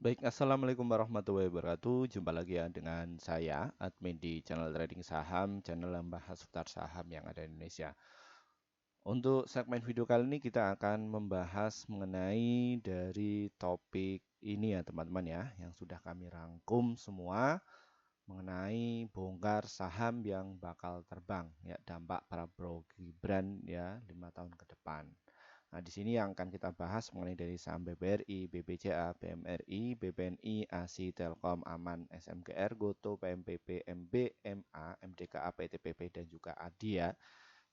Baik, assalamualaikum warahmatullahi wabarakatuh. Jumpa lagi ya dengan saya, admin di channel trading saham, channel yang bahas seputar saham yang ada di Indonesia. Untuk segmen video kali ini kita akan membahas mengenai dari topik ini ya teman-teman ya, yang sudah kami rangkum semua mengenai bongkar saham yang bakal terbang ya, dampak Prabowo Gibran ya 5 tahun ke depan. Nah, di sini yang akan kita bahas mengenai dari saham BBRI, BBCA, BMRI, BPNI, ASI, Telkom, Aman, SMGR, Goto, PMPP, MB, MA, MDKA, PTPP, dan juga ADIA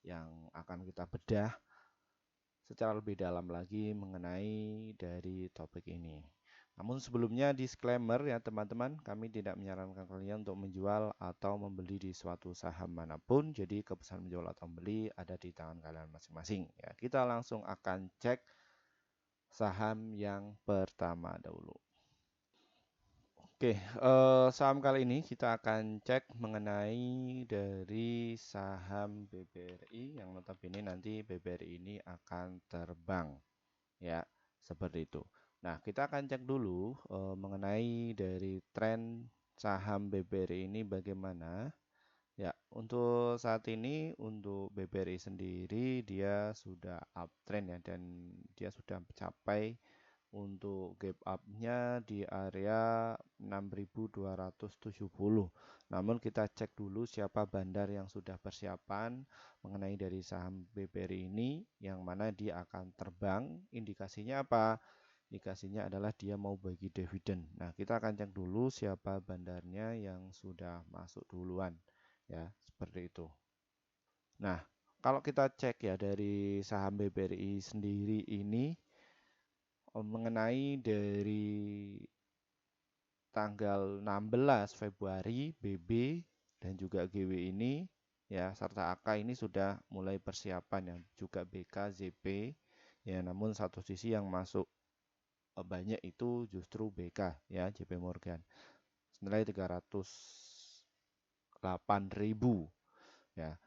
yang akan kita bedah secara lebih dalam lagi mengenai dari topik ini. Namun sebelumnya disclaimer ya teman-teman, kami tidak menyarankan kalian untuk menjual atau membeli di suatu saham manapun. Jadi keputusan menjual atau membeli ada di tangan kalian masing-masing. Ya, kita langsung akan cek saham yang pertama dahulu. Oke, saham kali ini kita akan cek mengenai dari saham BBRI yang notabene nanti BBRI ini akan terbang. Ya, seperti itu. Nah, kita akan cek dulu mengenai dari tren saham BBRI ini bagaimana. Ya, untuk saat ini untuk BBRI sendiri dia sudah uptrend ya dan dia sudah mencapai untuk gap up-nya di area 6.270. Namun kita cek dulu siapa bandar yang sudah persiapan mengenai dari saham BBRI ini yang mana dia akan terbang. Indikasinya apa? Indikasinya adalah dia mau bagi dividen. Nah, kita akan cek dulu siapa bandarnya yang sudah masuk duluan. Ya, seperti itu. Nah, kalau kita cek ya dari saham BBRI sendiri ini mengenai dari tanggal 16 Februari BB dan juga GW ini ya serta AK ini sudah mulai persiapan ya juga BK ZP ya, namun satu sisi yang masuk banyak itu justru BK ya JP Morgan senilai 308.000 ya.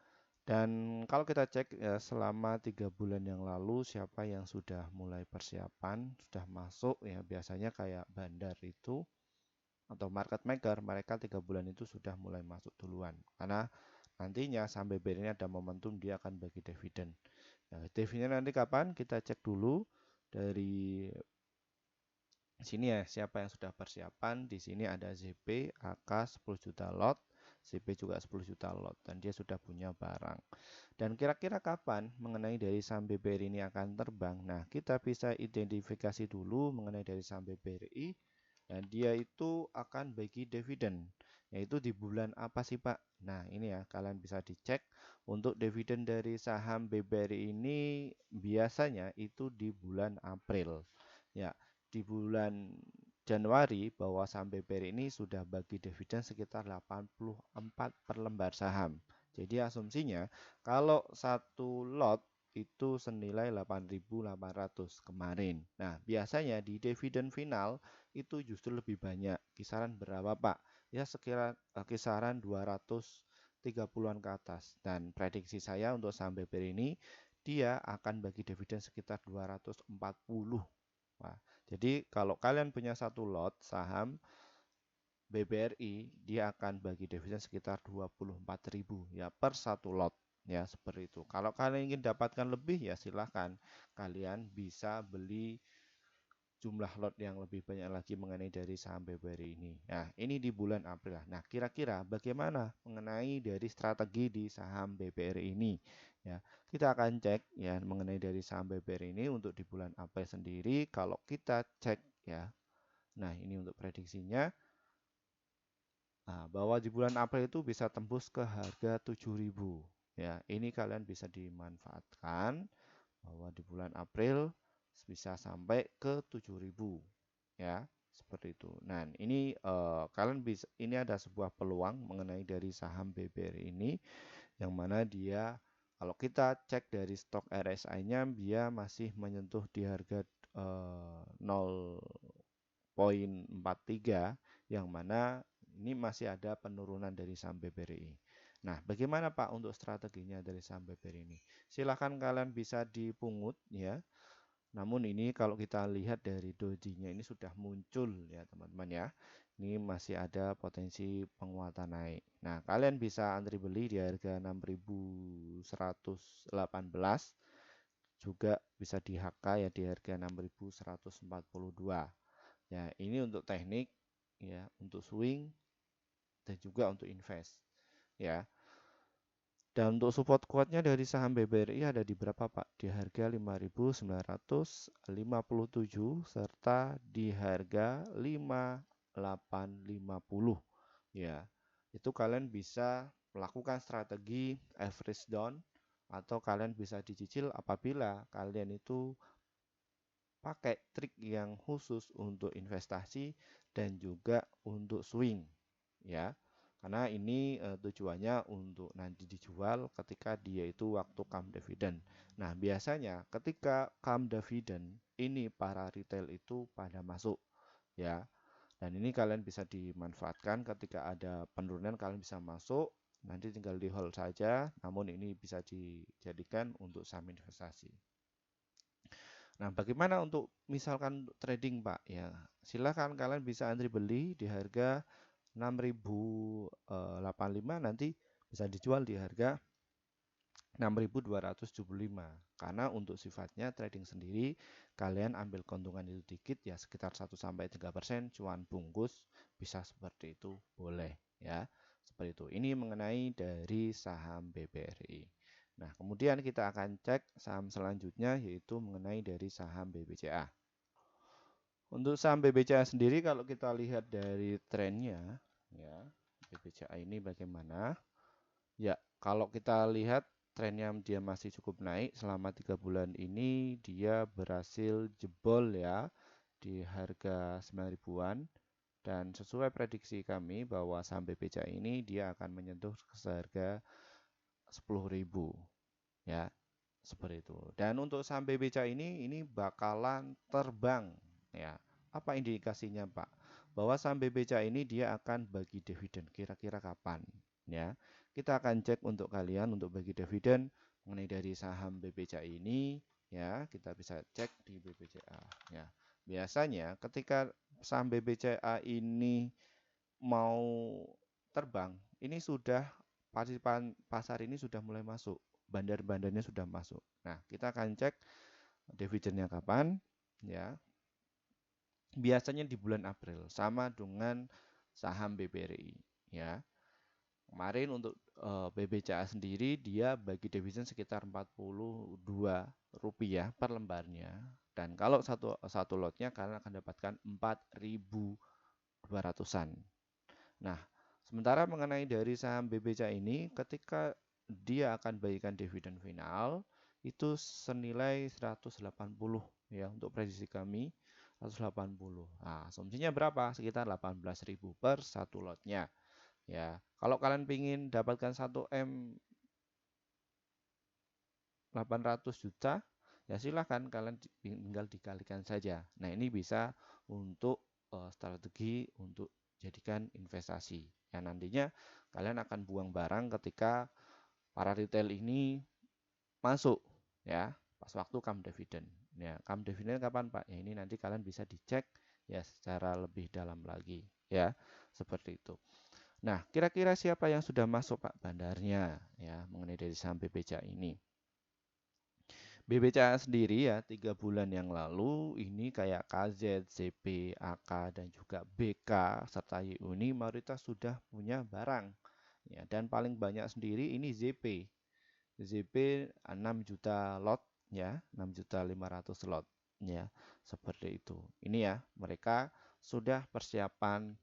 Dan kalau kita cek ya, selama 3 bulan yang lalu siapa yang sudah mulai persiapan sudah masuk ya, biasanya kayak bandar itu atau market maker, mereka 3 bulan itu sudah mulai masuk duluan karena nantinya sampai BR ini ada momentum dia akan bagi dividen. Nah, dividen nanti kapan kita cek dulu dari sini ya siapa yang sudah persiapan. Di sini ada ZP AK 10 juta lot, ZP juga 10 juta lot dan dia sudah punya barang. Dan kira-kira kapan mengenai dari saham BBRI ini akan terbang? Nah, kita bisa identifikasi dulu mengenai dari saham BBRI dan dia itu akan bagi dividen. Yaitu di bulan apa sih, Pak? Nah, ini ya kalian bisa dicek untuk dividen dari saham BBRI ini biasanya itu di bulan April. Ya, di bulan Januari bahwa saham BBRI ini sudah bagi dividen sekitar 84 per lembar saham. Jadi asumsinya kalau satu lot itu senilai 8.800 kemarin. Nah, biasanya di dividen final itu justru lebih banyak. Kisaran berapa, Pak? Ya sekira kisaran 230-an ke atas. Dan prediksi saya untuk saham BBRI ini dia akan bagi dividen sekitar 240. Wah, jadi kalau kalian punya satu lot saham BBRI, dia akan bagi dividen sekitar 24.000 ya per satu lot. Ya, seperti itu. Kalau kalian ingin dapatkan lebih ya silahkan. Kalian bisa beli jumlah lot yang lebih banyak lagi mengenai dari saham BBRI ini. Nah, ini di bulan April. Nah, kira-kira bagaimana mengenai dari strategi di saham BBRI ini? Ya, kita akan cek ya mengenai dari saham BBRI ini untuk di bulan April sendiri. Kalau kita cek ya, nah ini untuk prediksinya. Nah, bahwa di bulan April itu bisa tembus ke harga 7.000. Ya, ini kalian bisa dimanfaatkan bahwa di bulan April bisa sampai ke 7.000 ya, seperti itu. Nah, ini kalian bisa ini ada sebuah peluang mengenai dari saham BBRI ini yang mana dia kalau kita cek dari stok RSI-nya dia masih menyentuh di harga 0,43 yang mana ini masih ada penurunan dari saham BBRI. Nah, bagaimana Pak untuk strateginya dari saham BBRI ini? Silahkan kalian bisa dipungut ya Namun ini kalau kita lihat dari dojinya ini sudah muncul ya teman-teman ya. Ini masih ada potensi penguatan naik. Nah, kalian bisa antri beli di harga 6.118, juga bisa di HK ya di harga 6.142. Ya, ini untuk teknik ya, untuk swing dan juga untuk invest ya. Dan untuk support kuatnya dari saham BBRI ada di berapa Pak? Di harga 5.957 serta di harga 5.850 ya. Itu kalian bisa melakukan strategi average down atau kalian bisa dicicil apabila kalian itu pakai trik yang khusus untuk investasi dan juga untuk swing ya. Karena ini tujuannya untuk nanti dijual ketika dia itu waktu come dividend. Nah, biasanya ketika come dividend ini para retail itu pada masuk ya. Dan ini kalian bisa dimanfaatkan ketika ada penurunan, kalian bisa masuk, nanti tinggal di hold saja, namun ini bisa dijadikan untuk saham investasi. Nah, bagaimana untuk misalkan trading, Pak? Ya, silakan kalian bisa antri beli di harga 6.085, nanti bisa dijual di harga 6.275. Karena untuk sifatnya trading sendiri, kalian ambil keuntungan itu dikit ya sekitar 1-3% cuan bungkus, bisa seperti itu boleh ya. Seperti itu. Ini mengenai dari saham BBRI. Nah, kemudian kita akan cek saham selanjutnya yaitu mengenai dari saham BBCA. Untuk saham BBCA sendiri kalau kita lihat dari trennya ya, BBCA ini bagaimana? Ya, kalau kita lihat trennya dia masih cukup naik selama 3 bulan ini, dia berhasil jebol ya di harga 9 ribuan, dan sesuai prediksi kami bahwa saham BBCA ini dia akan menyentuh ke harga 10.000 ya, seperti itu. Dan untuk saham BBCA ini bakalan terbang ya. Apa indikasinya, Pak? Bahwa saham BBCA ini dia akan bagi dividen kira-kira kapan ya. Kita akan cek untuk kalian untuk bagi dividen mengenai dari saham BBCA ini ya, kita bisa cek di BBCA ya. Biasanya ketika saham BBCA ini mau terbang, ini sudah partisipan pasar ini sudah mulai masuk, bandar-bandarnya sudah masuk. Nah, kita akan cek dividennya kapan ya. Biasanya di bulan April, sama dengan saham BBRI ya. Kemarin untuk BBCA sendiri dia bagi dividen sekitar Rp42 per lembarnya. Dan kalau satu lotnya kalian akan dapatkan 4.200-an. Nah, sementara mengenai dari saham BBCA ini, ketika dia akan bagikan dividen final, itu senilai 180 ya, untuk prediksi kami 180. Nah, asumsinya berapa? Sekitar 18.000 per satu lotnya. Ya, kalau kalian ingin dapatkan 1M 800 juta, ya silahkan kalian tinggal dikalikan saja. Nah, ini bisa untuk strategi untuk jadikan investasi. Ya, nantinya kalian akan buang barang ketika para retail ini masuk ya, pas waktu come dividend. Ya, come dividend kapan, Pak? Ya, ini nanti kalian bisa dicek ya secara lebih dalam lagi ya, seperti itu. Nah, kira-kira siapa yang sudah masuk, Pak, bandarnya ya mengenai dari saham BBCA ini? BBCA sendiri ya 3 bulan yang lalu ini kayak KZ, CP, AK dan juga BK serta YU ini mayoritas sudah punya barang ya, dan paling banyak sendiri ini ZP. ZP 6 juta lot ya, 6.500.000 lot ya, seperti itu. Ini ya, mereka sudah persiapan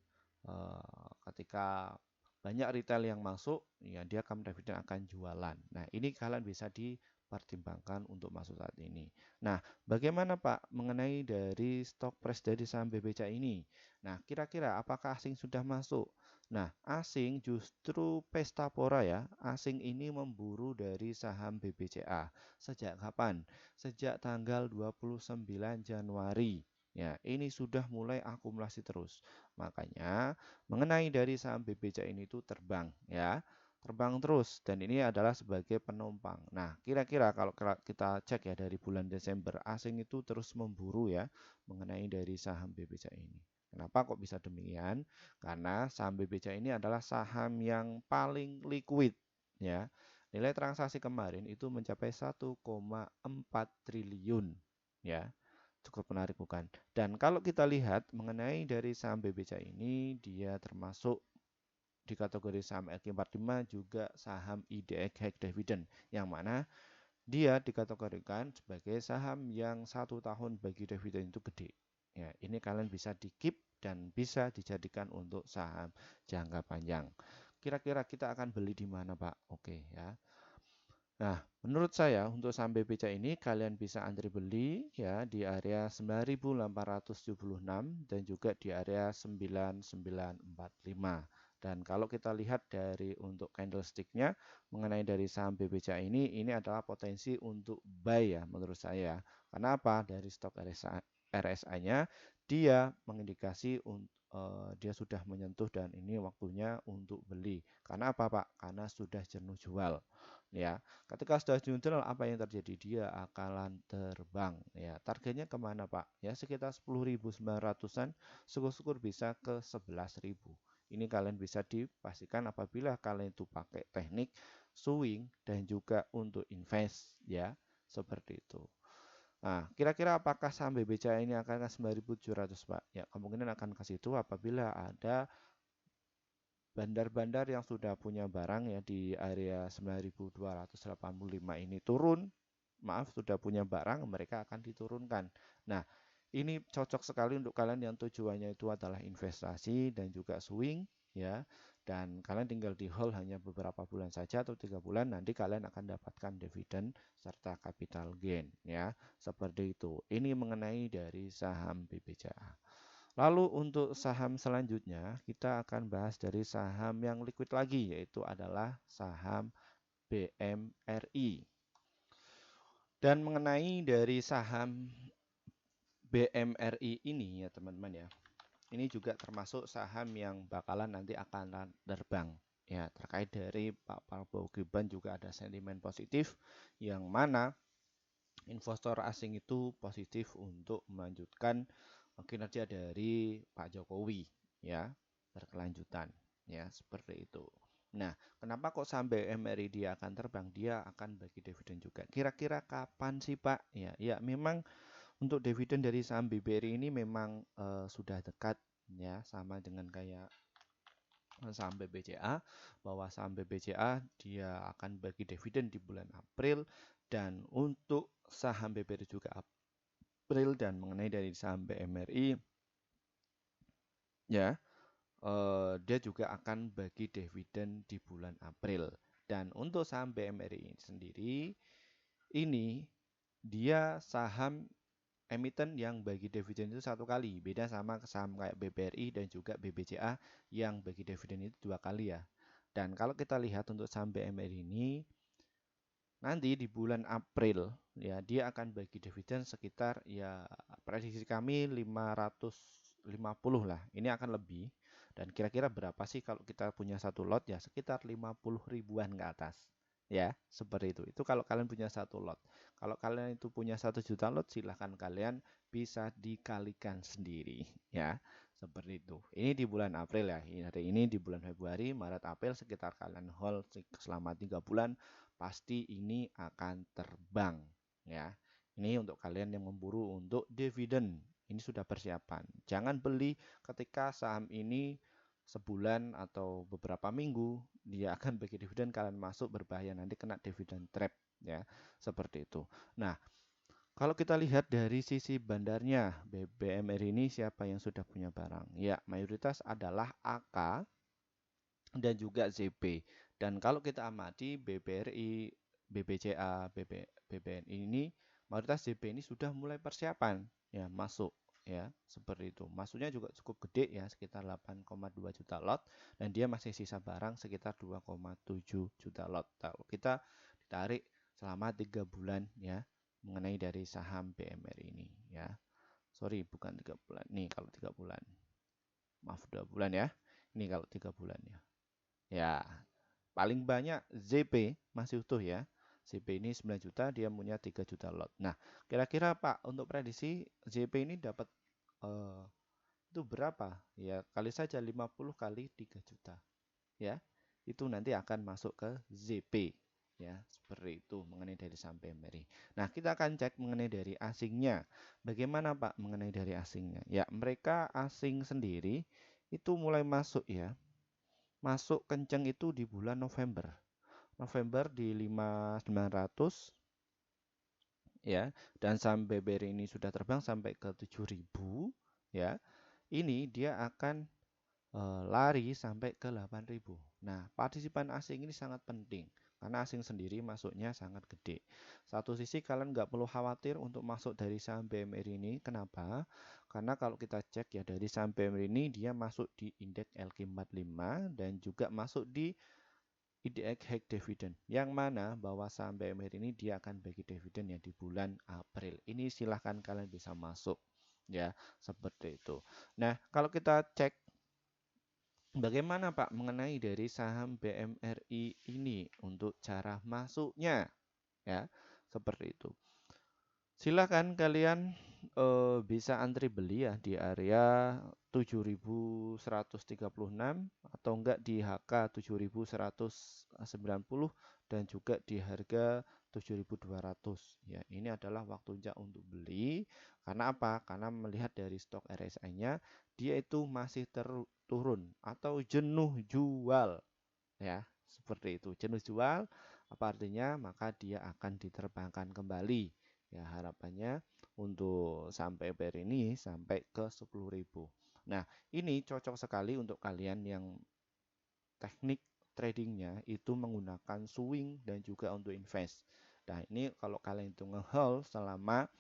ketika banyak retail yang masuk, ya dia come dividend akan jualan. Nah, ini kalian bisa dipertimbangkan untuk masuk saat ini. Nah, bagaimana Pak mengenai dari stok price dari saham BBCA ini? Nah, kira-kira apakah asing sudah masuk? Nah, asing justru pesta pora ya. Asing ini memburu dari saham BBCA. Sejak kapan? Sejak tanggal 29 Januari. Ya, ini sudah mulai akumulasi terus. Makanya mengenai dari saham BBCA ini tuh terbang ya. terbang terus, dan ini adalah sebagai penumpang. Nah, kira-kira kalau kita cek ya dari bulan Desember, asing itu terus memburu ya mengenai dari saham BBCA ini. Kenapa kok bisa demikian? Karena saham BBCA ini adalah saham yang paling liquid ya. Nilai transaksi kemarin itu mencapai 1,4 triliun ya. Cukup menarik bukan? Dan kalau kita lihat mengenai dari saham BBCA ini, dia termasuk di kategori saham LQ45 juga saham IDX High Dividend, yang mana dia dikategorikan sebagai saham yang 1 tahun bagi dividen itu gede. Ya, ini kalian bisa di keep dan bisa dijadikan untuk saham jangka panjang. Kira-kira kita akan beli di mana, Pak? Oke ya. Nah, menurut saya untuk saham BBCA ini kalian bisa antri beli ya di area 9.876 dan juga di area 9.945. Dan kalau kita lihat dari untuk candlestick-nya mengenai dari saham BBCA ini adalah potensi untuk buy ya menurut saya. Karena apa? Dari stok RSI-nya dia mengindikasi dia sudah menyentuh dan ini waktunya untuk beli. Karena apa, Pak? Karena sudah jenuh jual. Ya, ketika sudah neutral apa yang terjadi? Dia akan terbang. Ya, targetnya kemana Pak? Ya sekitar 10.900-an. Syukur-syukur bisa ke 11.000. Ini kalian bisa dipastikan apabila kalian itu pakai teknik swing dan juga untuk invest ya seperti itu. Nah, kira-kira apakah saham BBCA ini akan ke 9.700 Pak? Ya, kemungkinan akan ke situ apabila ada bandar-bandar yang sudah punya barang ya di area 9.285 ini turun, maaf sudah punya barang, mereka akan diturunkan. Nah, ini cocok sekali untuk kalian yang tujuannya itu adalah investasi dan juga swing ya. Dan kalian tinggal di hold hanya beberapa bulan saja atau 3 bulan, nanti kalian akan dapatkan dividen serta capital gain ya. Seperti itu. Ini mengenai dari saham BBCA. Lalu untuk saham selanjutnya kita akan bahas dari saham yang liquid lagi yaitu adalah saham BMRI. Dan mengenai dari saham BMRI ini ya teman-teman ya. Ini juga termasuk saham yang bakalan nanti akan terbang. Ya, terkait dari Pak Prabowo Gibran juga ada sentimen positif yang mana investor asing itu positif untuk melanjutkan kinerja dari Pak Jokowi ya berkelanjutan ya seperti itu. Nah, kenapa kok sampai MRI dia akan terbang? Dia akan bagi dividen juga. Kira-kira kapan sih Pak? Ya memang untuk dividen dari saham BBRI ini memang sudah dekat ya sama dengan kayak saham BBCA, bahwa saham BBCA dia akan bagi dividen di bulan April, dan untuk saham BBRI juga April. Dan mengenai dari saham BMRI ya dia juga akan bagi dividen di bulan April. Dan untuk saham BMRI sendiri ini dia saham emiten yang bagi dividen itu 1 kali, beda sama saham kayak BBRI dan juga BBCA yang bagi dividen itu 2 kali ya. Dan kalau kita lihat untuk saham BMRI ini nanti di bulan April ya dia akan bagi dividen sekitar ya prediksi kami 550 lah. Ini akan lebih. Dan kira-kira berapa sih kalau kita punya satu lot ya sekitar 50 ribuan ke atas. Ya, seperti itu. Itu kalau kalian punya satu lot. Kalau kalian itu punya 1 juta lot, silahkan kalian bisa dikalikan sendiri. Ya, seperti itu. Ini di bulan April ya. Hari ini di bulan Februari, Maret, April sekitar kalian hold selama 3 bulan. Pasti ini akan terbang. Ya, ini untuk kalian yang memburu untuk dividen. Ini sudah persiapan. Jangan beli ketika saham ini sebulan atau beberapa minggu dia akan bagi dividen, kalian masuk berbahaya nanti kena dividen trap ya seperti itu. Nah, kalau kita lihat dari sisi bandarnya BMRI ini siapa yang sudah punya barang? Ya, mayoritas adalah AK dan juga ZP. Dan kalau kita amati BBRI, BBCA, BBNI ini mayoritas ZP ini sudah mulai persiapan ya masuk ya seperti itu. Masuknya juga cukup gede ya sekitar 8,2 juta lot dan dia masih sisa barang sekitar 2,7 juta lot. Kalau kita ditarik selama 3 bulan ya mengenai dari saham BMR ini ya. Sorry bukan 3 bulan. Nih kalau 3 bulan. Maaf 2 bulan ya. Ini kalau 3 bulan ya. Ya, Paling banyak ZP masih utuh ya. ZP ini 9 juta, dia punya 3 juta lot. Nah, kira-kira Pak untuk prediksi ZP ini dapat eh, itu berapa? Ya, kali saja 50 kali 3 juta. Ya, itu nanti akan masuk ke ZP. Ya, seperti itu mengenai dari saham BMRI. Nah, kita akan cek mengenai dari asingnya. Bagaimana Pak mengenai dari asingnya? Ya, mereka asing sendiri itu mulai masuk ya. Masuk kenceng itu di bulan November. November di 5.900 ya, dan saham BBRI ini sudah terbang sampai ke 7.000 ya. Ini dia akan lari sampai ke 8.000. Nah, partisipan asing ini sangat penting karena asing sendiri masuknya sangat gede. Satu sisi kalian nggak perlu khawatir untuk masuk dari saham BMR ini. Kenapa? Karena kalau kita cek ya dari saham BMR ini dia masuk di indeks LQ45 dan juga masuk di IDX High Dividend, yang mana bahwa saham BMR ini dia akan bagi dividen ya di bulan April. Ini silahkan kalian bisa masuk ya seperti itu. Nah, kalau kita cek bagaimana Pak mengenai dari saham BMRI ini untuk cara masuknya ya seperti itu. Silahkan kalian bisa antri beli ya di area 7.136 atau enggak di HK 7.190 dan juga di harga 7.200 ya. Ini adalah waktunya untuk beli. Karena apa? Karena melihat dari stok RSI-nya dia itu masih turun atau jenuh jual ya. Seperti itu. Jenuh jual apa artinya? Maka dia akan diterbangkan kembali. Ya, harapannya untuk sampai PPR ini sampai ke 10.000. Nah, ini cocok sekali untuk kalian yang teknik tradingnya itu menggunakan swing dan juga untuk invest. Nah, ini kalau kalian itu nge-hold selama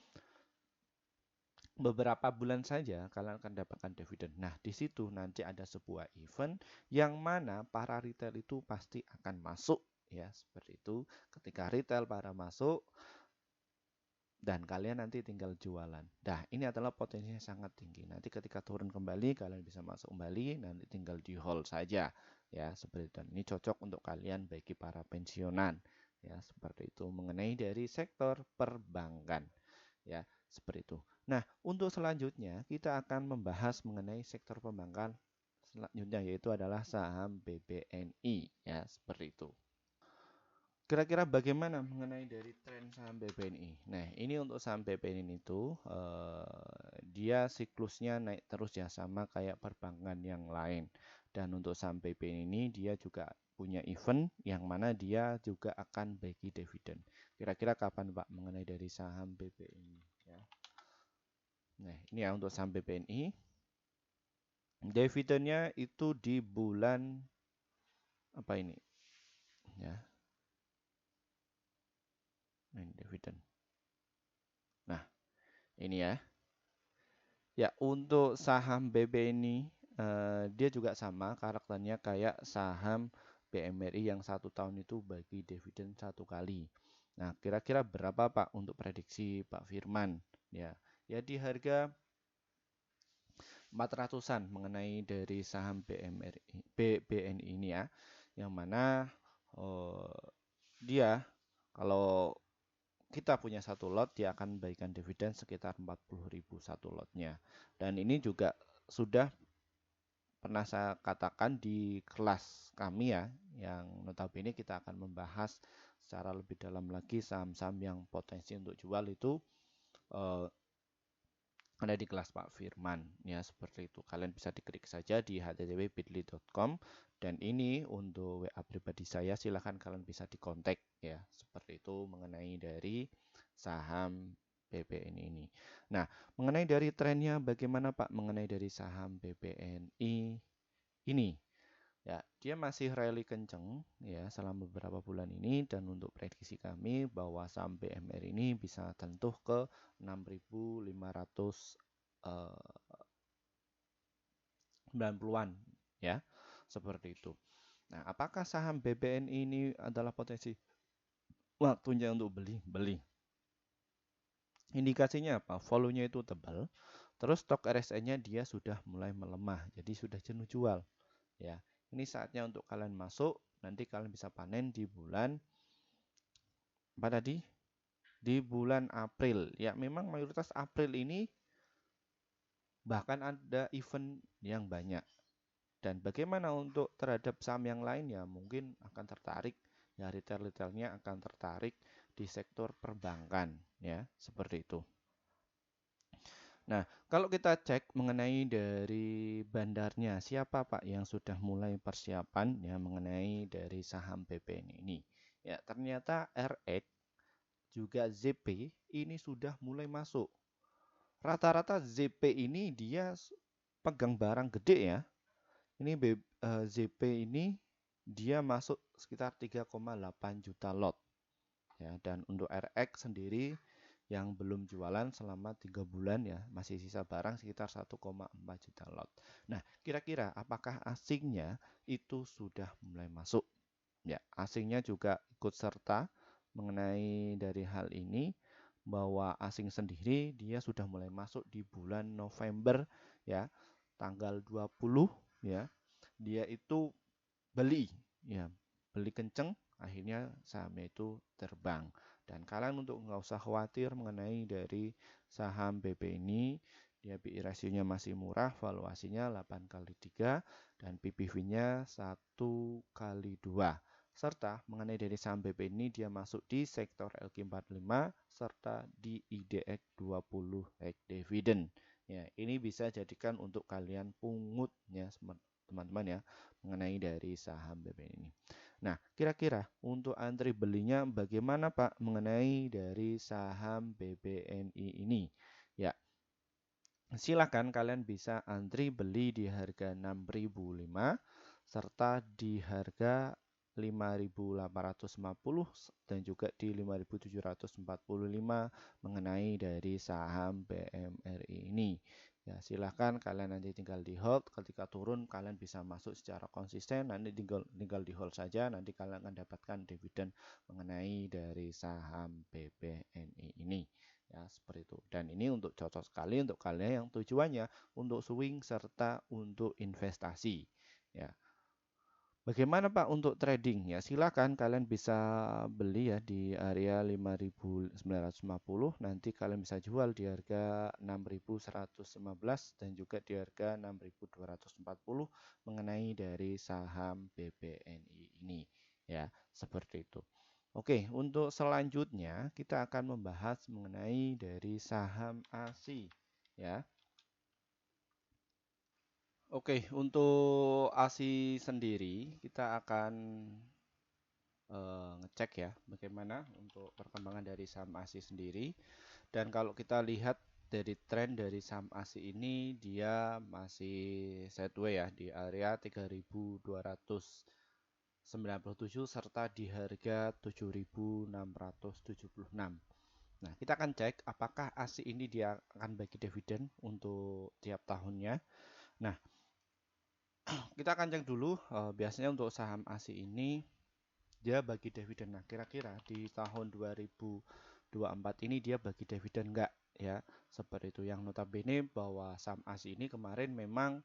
beberapa bulan saja kalian akan dapatkan dividen. Nah, di situ nanti ada sebuah event yang mana para retail itu pasti akan masuk ya, seperti itu. Ketika retail para masuk, dan kalian nanti tinggal jualan. Nah, ini adalah potensinya sangat tinggi. Nanti ketika turun kembali, kalian bisa masuk kembali, nanti tinggal di hold saja. Ya, seperti itu. Dan ini cocok untuk kalian bagi para pensiunan. Ya, seperti itu. Mengenai dari sektor perbankan. Ya, seperti itu. Nah, untuk selanjutnya, kita akan membahas mengenai sektor perbankan selanjutnya, yaitu adalah saham BBNI. Ya, seperti itu. Kira-kira bagaimana mengenai dari tren saham BBNI? Nah, ini untuk saham BBNI itu dia siklusnya naik terus ya sama kayak perbankan yang lain. Dan untuk saham BBNI ini dia juga punya event yang mana dia juga akan bagi dividen. Kira-kira kapan Pak mengenai dari saham BBNI? Ya. Nah, ini ya untuk saham BBNI. Dividennya itu di bulan apa ini? Ya, ini dividen. Nah, ini ya. Ya, untuk saham BBNI dia juga sama karakternya kayak saham BMRI yang 1 tahun itu bagi dividen 1 kali. Nah, kira-kira berapa Pak untuk prediksi Pak Firman? Ya, ya di harga 400-an mengenai dari saham BMRI, BBNI ini ya, yang mana dia kalau kita punya satu lot, dia akan bagikan dividen sekitar 40.000 satu lotnya. Dan ini juga sudah pernah saya katakan di kelas kami ya, yang notabene kita akan membahas secara lebih dalam lagi saham-saham yang potensi untuk jual itu eh, ada di kelas Pak Firman ya, seperti itu. Kalian bisa diklik saja di http://bit.ly.com dan ini untuk WA pribadi saya, silahkan kalian bisa dikontak ya, seperti itu mengenai dari saham BBNI ini. Nah, mengenai dari trennya bagaimana Pak mengenai dari saham BBNI ini? Ya, dia masih rally kenceng ya selama beberapa bulan ini, dan untuk prediksi kami bahwa saham BMR ini bisa tentuh ke 6.500 90-an ya. Seperti itu. Nah, apakah saham BBNI ini adalah potensi waktunya untuk beli? Beli. Indikasinya apa? Volumenya itu tebal. Terus stok RSI-nya dia sudah mulai melemah, jadi sudah jenuh jual. Ya, ini saatnya untuk kalian masuk. Nanti kalian bisa panen di bulan apa tadi? Di bulan April. Ya, memang mayoritas April ini bahkan ada event yang banyak. Dan bagaimana untuk terhadap saham yang lain ya mungkin akan tertarik ya retail-retailnya akan tertarik di sektor perbankan ya seperti itu. Nah, kalau kita cek mengenai dari bandarnya, siapa Pak yang sudah mulai persiapan ya mengenai dari saham BPN ini? Ya, ternyata RX juga ZP ini sudah mulai masuk. Rata-rata ZP ini dia pegang barang gede ya. Ini ZP ini dia masuk sekitar 3,8 juta lot. Ya, dan untuk RX sendiri yang belum jualan selama 3 bulan ya, masih sisa barang sekitar 1,4 juta lot. Nah, kira-kira apakah asingnya itu sudah mulai masuk? Ya, asingnya juga ikut serta mengenai dari hal ini bahwa asing sendiri dia sudah mulai masuk di bulan November ya, tanggal 20 ya. Dia itu beli ya, beli kenceng akhirnya sahamnya itu terbang. Dan kalian untuk nggak usah khawatir mengenai dari saham BP ini, dia PI rasionya masih murah, valuasinya 8 kali 3 dan PBV-nya 1 kali 2. Serta mengenai dari saham BP ini dia masuk di sektor LQ45 serta di IDX 20 X Dividend. Ya, ini bisa jadikan untuk kalian pungut ya teman-teman ya mengenai dari saham BPN ini. Nah, kira-kira untuk antri belinya bagaimana Pak mengenai dari saham BBNI ini? Ya, silakan kalian bisa antri beli di harga 6.005 serta di harga 5.850 dan juga di 5.745 mengenai dari saham BMRI ini. Ya, silahkan kalian nanti tinggal di hold, ketika turun kalian bisa masuk secara konsisten, nanti tinggal di hold saja, nanti kalian akan dapatkan dividen mengenai dari saham BBNI ini. Ya, seperti itu. Dan ini untuk cocok sekali untuk kalian yang tujuannya untuk swing serta untuk investasi. Ya. Bagaimana Pak untuk trading? Ya, silakan kalian bisa beli ya di area 5.950, nanti kalian bisa jual di harga 6.115 dan juga di harga 6.240 mengenai dari saham BBNI ini. Ya, seperti itu. Oke, untuk selanjutnya kita akan membahas mengenai dari saham ASI ya. Oke, untuk ASI sendiri kita akan ngecek ya bagaimana untuk perkembangan dari saham ASI sendiri. Dan kalau kita lihat dari tren dari saham ASI ini dia masih sideways ya di area 3.297 serta di harga 7.676. Nah, kita akan cek apakah ASI ini dia akan bagi dividen untuk tiap tahunnya. Nah, kita akan cek dulu biasanya untuk saham ASI ini dia bagi dividen. Nah, kira-kira di tahun 2024 ini dia bagi dividen enggak ya? Seperti itu. Yang notabene bahwa saham ASI ini kemarin memang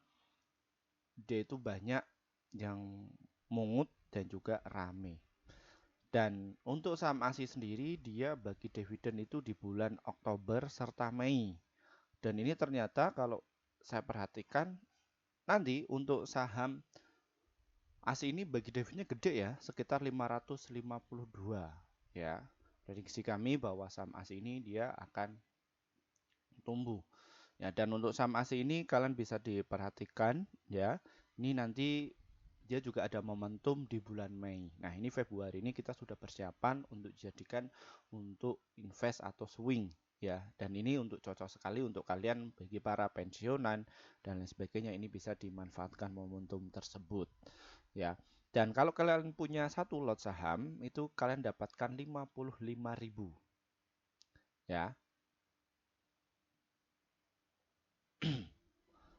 dia itu banyak yang mungut dan juga rame. Dan untuk saham ASI sendiri dia bagi dividen itu di bulan Oktober serta Mei. Dan ini ternyata kalau saya perhatikan nanti untuk saham ASI ini bagi dividennya gede ya, sekitar 552 ya. Prediksi kami bahwa saham ASI ini dia akan tumbuh. Ya, dan untuk saham ASI ini kalian bisa diperhatikan ya. Ini nanti dia juga ada momentum di bulan Mei. Nah, ini Februari ini kita sudah persiapan untuk dijadikan untuk invest atau swing ya. Dan ini untuk cocok sekali untuk kalian bagi para pensiunan dan lain sebagainya, ini bisa dimanfaatkan momentum tersebut ya. Dan kalau kalian punya satu lot saham itu kalian dapatkan 55.000 ya.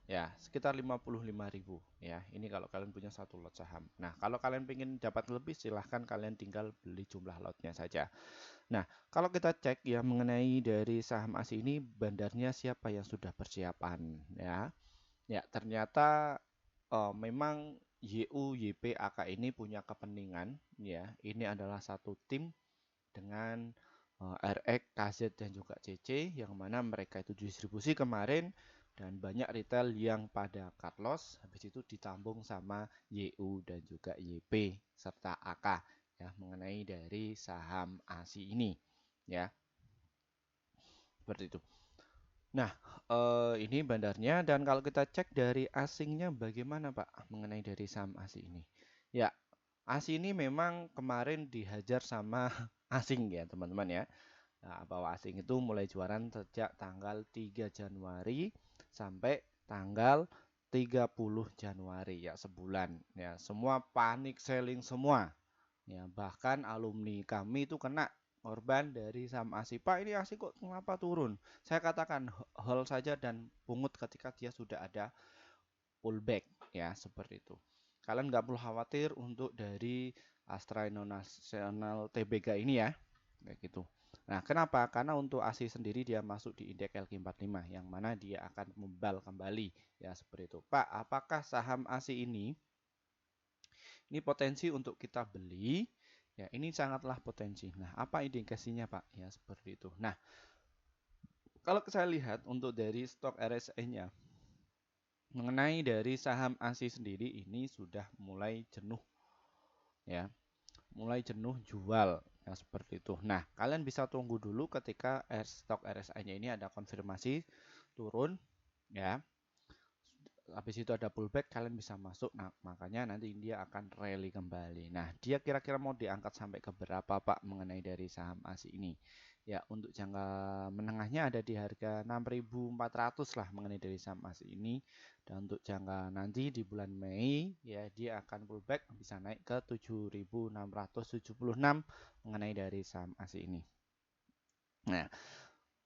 Ya, sekitar 55.000 ya. Ini kalau kalian punya satu lot saham. Nah, kalau kalian ingin dapat lebih silahkan kalian tinggal beli jumlah lotnya saja. Nah, kalau kita cek ya mengenai dari saham ASI ini bandarnya siapa yang sudah persiapan ya. Ya, ternyata memang YU, YP, AK ini punya kepentingan ya. Ini adalah satu tim dengan RX, KZ dan juga CC yang mana mereka itu distribusi kemarin dan banyak retail yang pada cut loss habis itu ditambung sama YU dan juga YP serta AK ya mengenai dari saham ASI ini ya. Seperti itu. Nah, ini bandarnya dan kalau kita cek dari asingnya bagaimana Pak mengenai dari saham ASI ini? Ya, ASI ini memang kemarin dihajar sama asing ya teman-teman ya. Nah, bahwa asing itu mulai jualan sejak tanggal 3 Januari sampai tanggal 30 Januari ya sebulan ya. Semua panik selling semua. Ya, bahkan alumni kami itu kena korban dari saham ASI. Pak, ini ASI kok kenapa turun? Saya katakan hold saja dan pungut ketika dia sudah ada pullback ya seperti itu. Kalian nggak perlu khawatir untuk dari Astra International TBK ini ya, kayak gitu. Nah, kenapa? Karena untuk ASI sendiri dia masuk di indeks LQ45 yang mana dia akan membal kembali ya seperti itu. Pak, apakah saham ASI ini potensi untuk kita beli? Ya, ini sangatlah potensi. Nah, apa indikasinya, Pak? Ya, seperti itu. Nah, kalau saya lihat untuk dari stok RSI-nya mengenai dari saham ASI sendiri ini sudah mulai jenuh ya. Mulai jenuh jual ya seperti itu. Nah, kalian bisa tunggu dulu ketika stok RSI-nya ini ada konfirmasi turun ya. Habis itu ada pullback, kalian bisa masuk. Nah, makanya nanti dia akan rally kembali. Nah, dia kira-kira mau diangkat sampai ke berapa Pak mengenai dari saham ASI ini? Ya, untuk jangka menengahnya ada di harga 6.400 lah mengenai dari saham ASI ini. Dan untuk jangka nanti di bulan Mei, ya dia akan pullback bisa naik ke 7.676 mengenai dari saham ASI ini. Nah,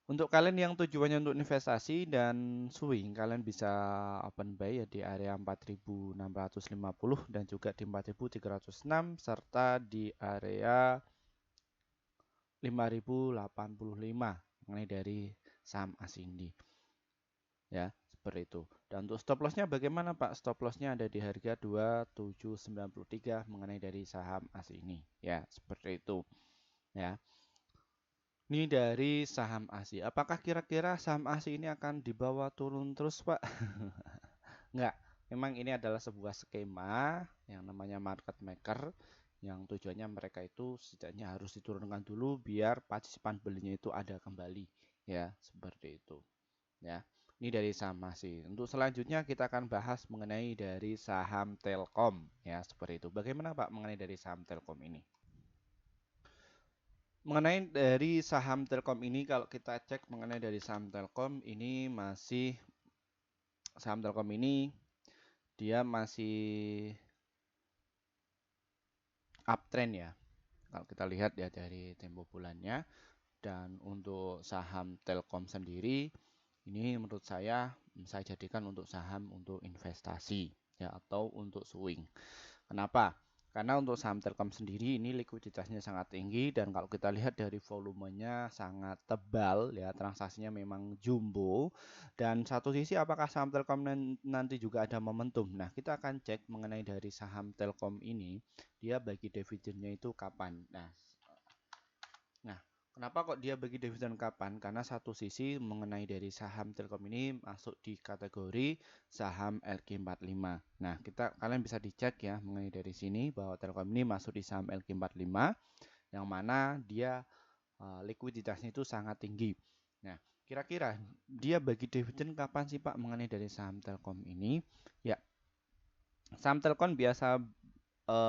untuk kalian yang tujuannya untuk investasi dan swing, kalian bisa open buy ya di area 4.650 dan juga di 4.306 serta di area 5.085 mengenai dari saham ASINDI. Ya, seperti itu. Dan untuk stop lossnya bagaimana Pak? Stop lossnya ada di harga 2793 mengenai dari saham ASI ini. Ya, seperti itu. Ya. Ini dari saham ASI. Apakah kira-kira saham ASI ini akan dibawa turun terus, Pak? Enggak. Memang ini adalah sebuah skema yang namanya market maker yang tujuannya mereka itu setidaknya harus diturunkan dulu biar partisipan belinya itu ada kembali. Ya, seperti itu. Ya. Ini dari saham ASI. Untuk selanjutnya kita akan bahas mengenai dari saham Telkom. Ya, seperti itu. Bagaimana Pak mengenai dari saham Telkom ini? Mengenai dari saham Telkom ini, kalau kita cek mengenai dari saham Telkom ini saham Telkom ini dia masih uptrend ya. Kalau kita lihat ya dari tempo bulannya dan untuk saham Telkom sendiri ini menurut saya jadikan untuk saham untuk investasi ya atau untuk swing. Kenapa? Karena untuk saham Telkom sendiri ini likuiditasnya sangat tinggi dan kalau kita lihat dari volumenya sangat tebal ya, transaksinya memang jumbo. Dan satu sisi apakah saham Telkom nanti juga ada momentum? Nah, kita akan cek mengenai dari saham Telkom ini, dia bagi dividennya itu kapan. Nah, kenapa kok dia bagi dividen kapan? Karena satu sisi mengenai dari saham Telkom ini masuk di kategori saham LQ45. Nah, kalian bisa dicek ya mengenai dari sini bahwa Telkom ini masuk di saham LQ45 yang mana dia likuiditasnya itu sangat tinggi. Nah, kira-kira dia bagi dividen kapan sih Pak mengenai dari saham Telkom ini? Ya, saham Telkom biasa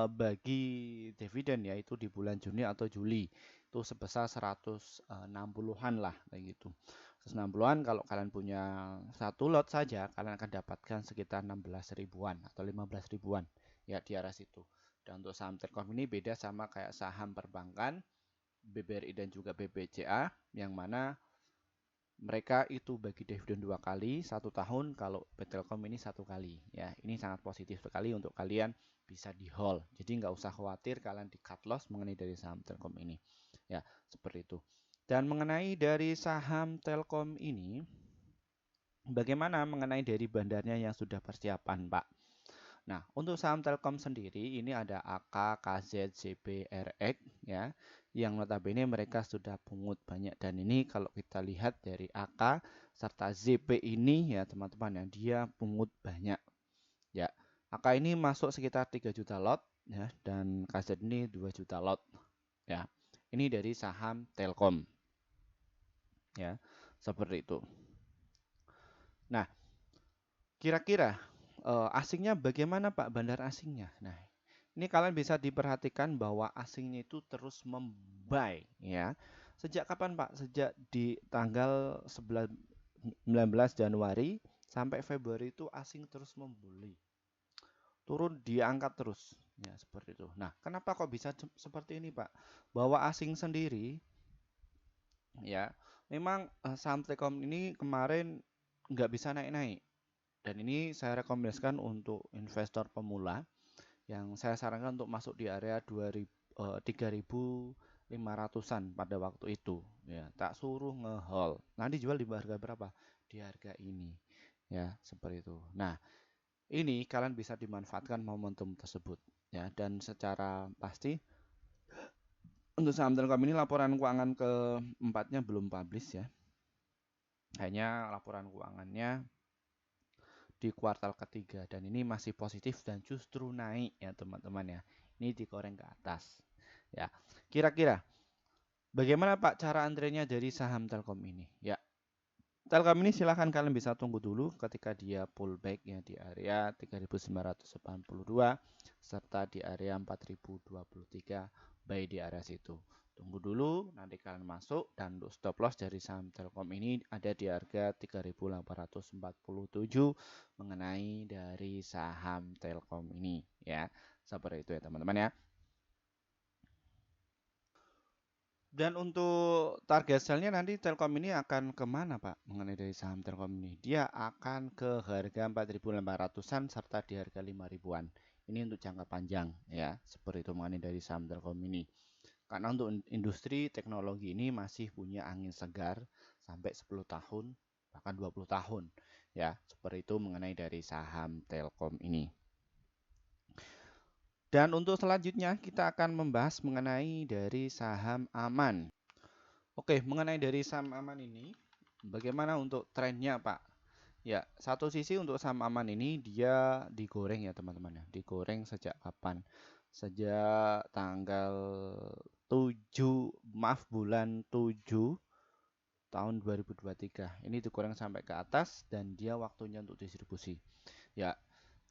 bagi dividen yaitu di bulan Juni atau Juli itu sebesar 160-an lah kayak gitu. 160-an kalau kalian punya satu lot saja kalian akan dapatkan sekitar 16 ribuan atau 15 ribuan ya di arah situ. Dan untuk saham Telkom ini beda sama kayak saham perbankan BBRI dan juga BBCA yang mana mereka itu bagi dividen 2 kali 1 tahun, kalau Telkom ini 1 kali ya. Ini sangat positif sekali untuk kalian bisa di hold, jadi nggak usah khawatir kalian di cut loss mengenai dari saham Telkom ini ya, seperti itu. Dan mengenai dari saham Telkom ini bagaimana mengenai dari bandarnya yang sudah persiapan Pak? Nah, untuk saham Telkom sendiri ini ada AK, KZ, ZB, RX ya, yang notabene mereka sudah pungut banyak, dan ini kalau kita lihat dari AK serta ZB ini ya teman-teman ya, dia pungut banyak ya. AK ini masuk sekitar 3 juta lot ya, dan KZ ini 2 juta lot ya. Ini dari saham Telkom ya, seperti itu. Nah, kira-kira asingnya bagaimana Pak, bandar asingnya? Nah, ini kalian bisa diperhatikan bahwa asingnya itu terus membuy ya. Sejak kapan Pak? Sejak di tanggal 19 Januari sampai Februari itu asing terus membeli. Turun diangkat terus. Ya, seperti itu. Nah, kenapa kok bisa seperti ini Pak? Bahwa asing sendiri ya, memang saham Telkom ini kemarin nggak bisa naik-naik. Dan ini saya rekomendasikan untuk investor pemula yang saya sarankan untuk masuk di area 3.500-an pada waktu itu ya, tak suruh ngehold. Nanti jual di harga berapa? Di harga ini ya, seperti itu. Nah, ini kalian bisa dimanfaatkan momentum tersebut ya, dan secara pasti untuk saham Telkom ini laporan keuangan keempatnya belum publish ya. Hanya laporan keuangannya di kuartal ketiga, dan ini masih positif dan justru naik ya teman-teman ya. Ini digoreng ke atas ya. Kira-kira bagaimana Pak cara antrenya dari saham Telkom ini? Ya, Telkom ini silahkan kalian bisa tunggu dulu ketika dia pullback ya di area 3.982 serta di area 4.023, buy di area situ. Tunggu dulu, nanti kalian masuk, dan untuk stop loss dari saham Telkom ini ada di harga 3.847 mengenai dari saham Telkom ini ya. Seperti itu ya teman-teman ya. Dan untuk target sell-nya nanti Telkom ini akan kemana Pak? Mengenai dari saham Telkom ini, dia akan ke harga 4.800-an serta di harga 5 ribuan. Ini untuk jangka panjang ya, seperti itu mengenai dari saham Telkom ini. Karena untuk industri teknologi ini masih punya angin segar sampai 10 tahun, bahkan 20 tahun ya, seperti itu mengenai dari saham Telkom ini. Dan untuk selanjutnya kita akan membahas mengenai dari saham Aman. Oke, mengenai dari saham Aman ini, bagaimana untuk trennya, Pak? Ya, satu sisi untuk saham Aman ini dia digoreng ya, teman-teman ya. Digoreng sejak kapan? Sejak tanggal 7, maaf, bulan 7 tahun 2023. Ini digoreng sampai ke atas dan dia waktunya untuk distribusi. Ya,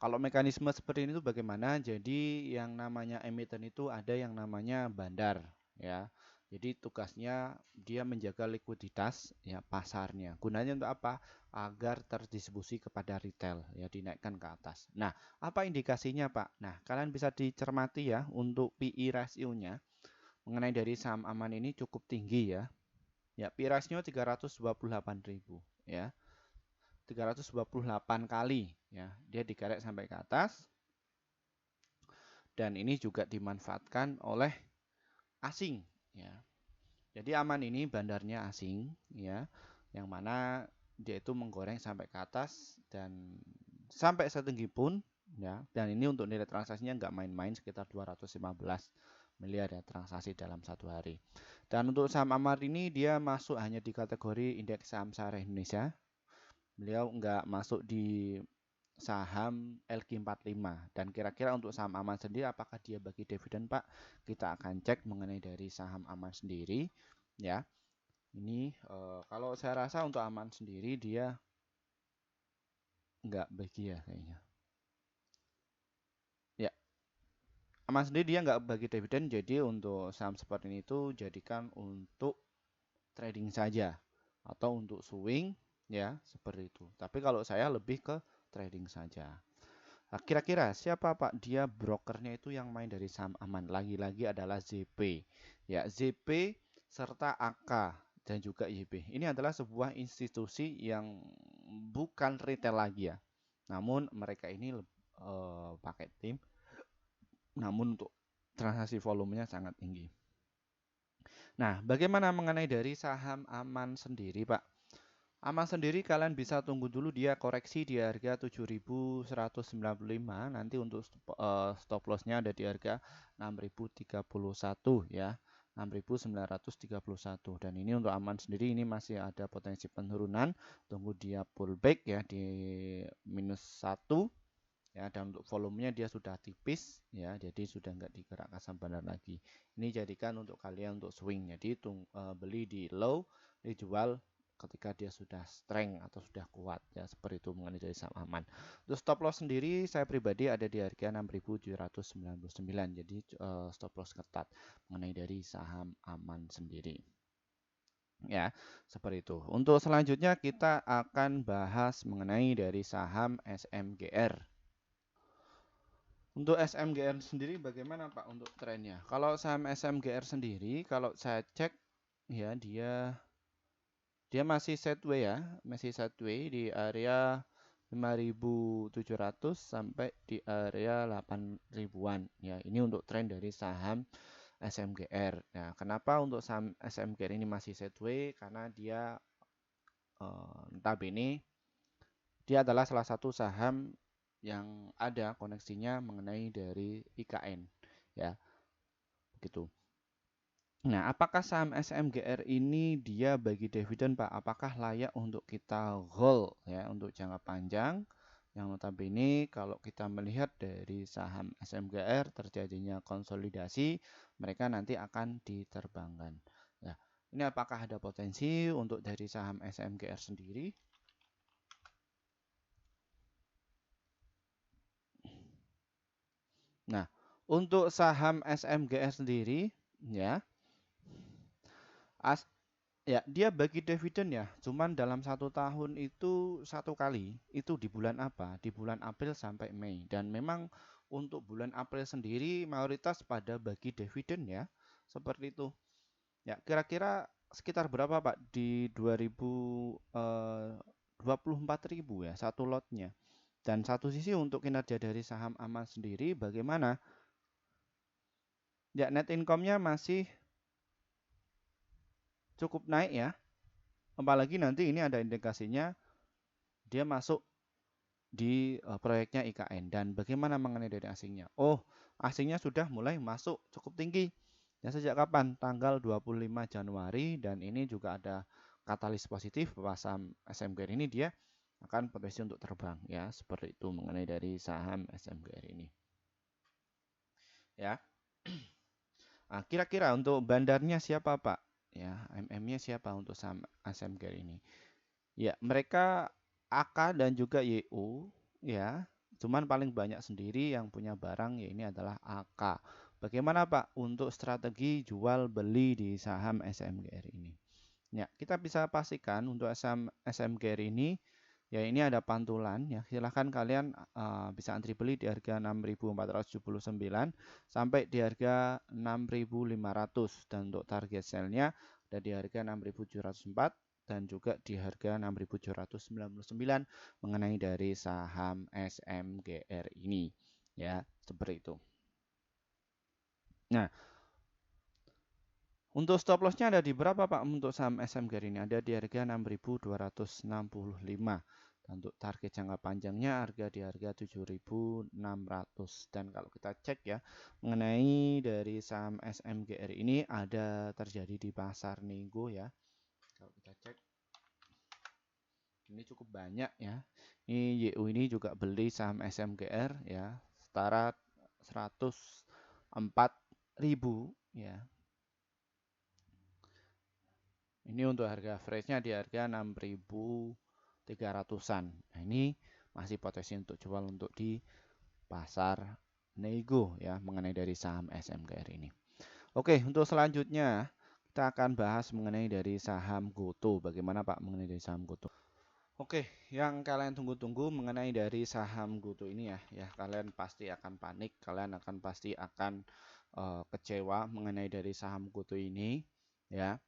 kalau mekanisme seperti ini tuh bagaimana? Jadi yang namanya emiten itu ada yang namanya bandar ya. Jadi tugasnya dia menjaga likuiditas ya pasarnya. Gunanya untuk apa? Agar terdistribusi kepada retail ya, dinaikkan ke atas. Nah, apa indikasinya, Pak? Nah, kalian bisa dicermati ya untuk PI ratio-nya mengenai dari saham Aman ini cukup tinggi ya. Ya, PI ratio 328.000 ya. 328 kali ya, dia dikerek sampai ke atas, dan ini juga dimanfaatkan oleh asing ya. Jadi Aman ini bandarnya asing ya, yang mana dia itu menggoreng sampai ke atas dan sampai setinggi pun ya, dan ini untuk nilai transaksinya nggak main-main, sekitar 215 miliar ya transaksi dalam satu hari. Dan untuk saham Amar ini dia masuk hanya di kategori indeks saham syariah Indonesia. Beliau nggak masuk di saham LQ45. Dan kira-kira untuk saham Aman sendiri apakah dia bagi dividen, Pak? Kita akan cek mengenai dari saham Aman sendiri ya. Ini kalau saya rasa untuk Aman sendiri dia nggak bagi ya kayaknya. Ya, Aman sendiri dia nggak bagi dividen, jadi untuk saham seperti ini itu jadikan untuk trading saja atau untuk swing ya, seperti itu. Tapi kalau saya lebih ke trading saja. Nah, kira-kira siapa Pak dia brokernya itu yang main dari saham Aman? Lagi-lagi adalah ZP. Ya, ZP serta AK dan juga YB. Ini adalah sebuah institusi yang bukan retail lagi ya. Namun mereka ini pakai tim. Namun untuk transaksi volumenya sangat tinggi. Nah, bagaimana mengenai dari saham Aman sendiri, Pak? Aman sendiri kalian bisa tunggu dulu dia koreksi di harga 7.195. Nanti untuk stop lossnya ada di harga 6.031 ya. 6.931 dan ini untuk aman sendiri ini masih ada potensi penurunan, tunggu dia pullback ya di -1 ya, dan untuk volumenya dia sudah tipis ya, jadi sudah nggak digerakkan sampai lagi. Ini jadikan untuk kalian untuk swing, jadi beli di low, dijual ketika dia sudah strength atau sudah kuat ya, seperti itu mengenai dari saham aman. Untuk stop loss sendiri saya pribadi ada di harga 6.799, jadi stop loss ketat mengenai dari saham aman sendiri ya, seperti itu. Untuk selanjutnya kita akan bahas mengenai dari saham SMGR. Untuk SMGR sendiri bagaimana Pak untuk trennya? Kalau saham SMGR sendiri, kalau saya cek ya dia masih sideways ya, masih sideways di area 5.700 sampai di area 8.000-an ya. Ini untuk tren dari saham SMGR. Nah, kenapa untuk saham SMGR ini masih sideways? Karena dia notabene dia adalah salah satu saham yang ada koneksinya mengenai dari IKN ya, begitu. Nah, apakah saham SMGR ini dia bagi dividen Pak? Apakah layak untuk kita hold ya untuk jangka panjang? Yang notabene kalau kita melihat dari saham SMGR terjadinya konsolidasi, mereka nanti akan diterbangkan. Nah, ini apakah ada potensi untuk dari saham SMGR sendiri? Nah, untuk saham SMGR sendiri, ya, ya dia bagi dividen ya, cuman dalam 1 tahun itu 1 kali. Itu di bulan apa? Di bulan April sampai Mei. Dan memang untuk bulan April sendiri mayoritas pada bagi dividen ya, seperti itu. Ya, kira-kira sekitar berapa Pak di 24.000 ya satu lotnya. Dan satu sisi untuk kinerja dari saham aman sendiri bagaimana? Ya, net income-nya masih cukup naik ya. Apalagi nanti ini ada indikasinya dia masuk di proyeknya IKN. Dan bagaimana mengenai dari asingnya? Oh, asingnya sudah mulai masuk cukup tinggi. Ya, sejak kapan? Tanggal 25 Januari dan ini juga ada katalis positif bahwa saham SMGR ini dia akan potensi untuk terbang ya, seperti itu mengenai dari saham SMGR ini. Ya. Nah, kira-kira untuk bandarnya siapa, Pak? Ya, MM-nya siapa untuk saham SMGR ini? Ya, mereka AK dan juga YU ya. Cuman paling banyak sendiri yang punya barang ya ini adalah AK. Bagaimana Pak untuk strategi jual beli di saham SMGR ini? Ya, kita bisa pastikan untuk saham SMGR ini ya ini ada pantulan ya. Silahkan kalian bisa antri beli di harga 6.479 sampai di harga 6.500 dan untuk target sell-nya ada di harga 6.704 dan juga di harga 6.799 mengenai dari saham SMGR ini ya, seperti itu. Nah, untuk stop loss-nya ada di berapa Pak untuk saham SMGR ini? Ada di harga 6.265 dan untuk target jangka panjangnya harga di harga 7.600. Dan kalau kita cek ya mengenai dari saham SMGR ini ada terjadi di pasar nego ya. Kalau kita cek ini cukup banyak ya. Ini YU ini juga beli saham SMGR ya, setara 104.000 ya. Ini untuk harga average-nya di harga 6.300-an. Nah, ini masih potensi untuk jual untuk di pasar nego ya mengenai dari saham SMGR ini. Oke, untuk selanjutnya kita akan bahas mengenai dari saham GoTo. Bagaimana Pak mengenai dari saham GoTo? Oke, yang kalian tunggu-tunggu mengenai dari saham GoTo ini ya kalian pasti akan panik, kalian akan pasti akan kecewa mengenai dari saham GoTo ini ya.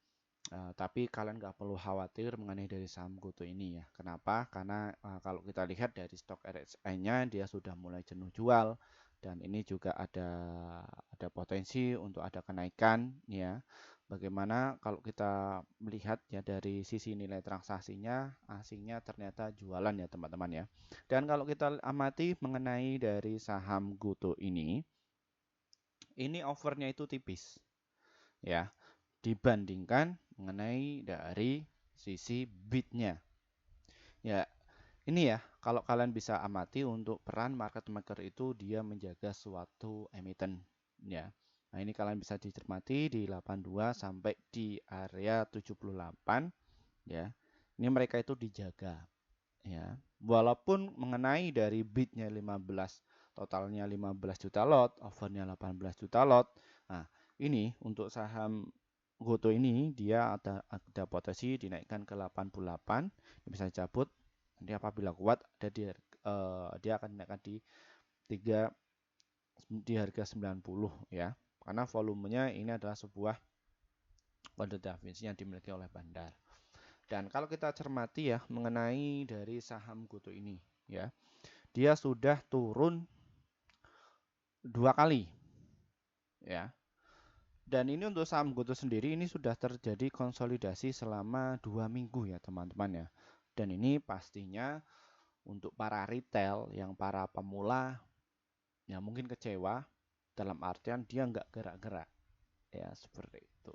Tapi kalian nggak perlu khawatir mengenai dari saham GoTo ini ya. Kenapa? Karena kalau kita lihat dari stok RSI-nya dia sudah mulai jenuh jual dan ini juga ada potensi untuk ada kenaikan ya. Bagaimana kalau kita melihat ya dari sisi nilai transaksinya, asingnya ternyata jualan ya teman-teman ya. Dan kalau kita amati mengenai dari saham GoTo ini offernya itu tipis ya dibandingkan mengenai dari sisi bidnya. Ya, ini ya, kalau kalian bisa amati untuk peran market maker itu dia menjaga suatu emiten ya. Nah, ini kalian bisa dicermati di 82 sampai di area 78 ya. Ini mereka itu dijaga ya. Walaupun mengenai dari bidnya 15, totalnya 15 juta lot, offernya 18 juta lot. Nah, ini untuk saham GoTo ini dia ada potensi dinaikkan ke 88, bisa dicabut. Nanti apabila kuat dia akan dinaikkan di 3 di harga 90 ya. Karena volumenya ini adalah sebuah kuantitatif yang dimiliki oleh bandar. Dan kalau kita cermati ya mengenai dari saham GoTo ini ya, dia sudah turun 2 kali ya. Dan ini untuk saham GoTo sendiri ini sudah terjadi konsolidasi selama 2 minggu ya teman-teman ya. Dan ini pastinya untuk para retail yang para pemula ya mungkin kecewa dalam artian dia nggak gerak-gerak ya seperti itu.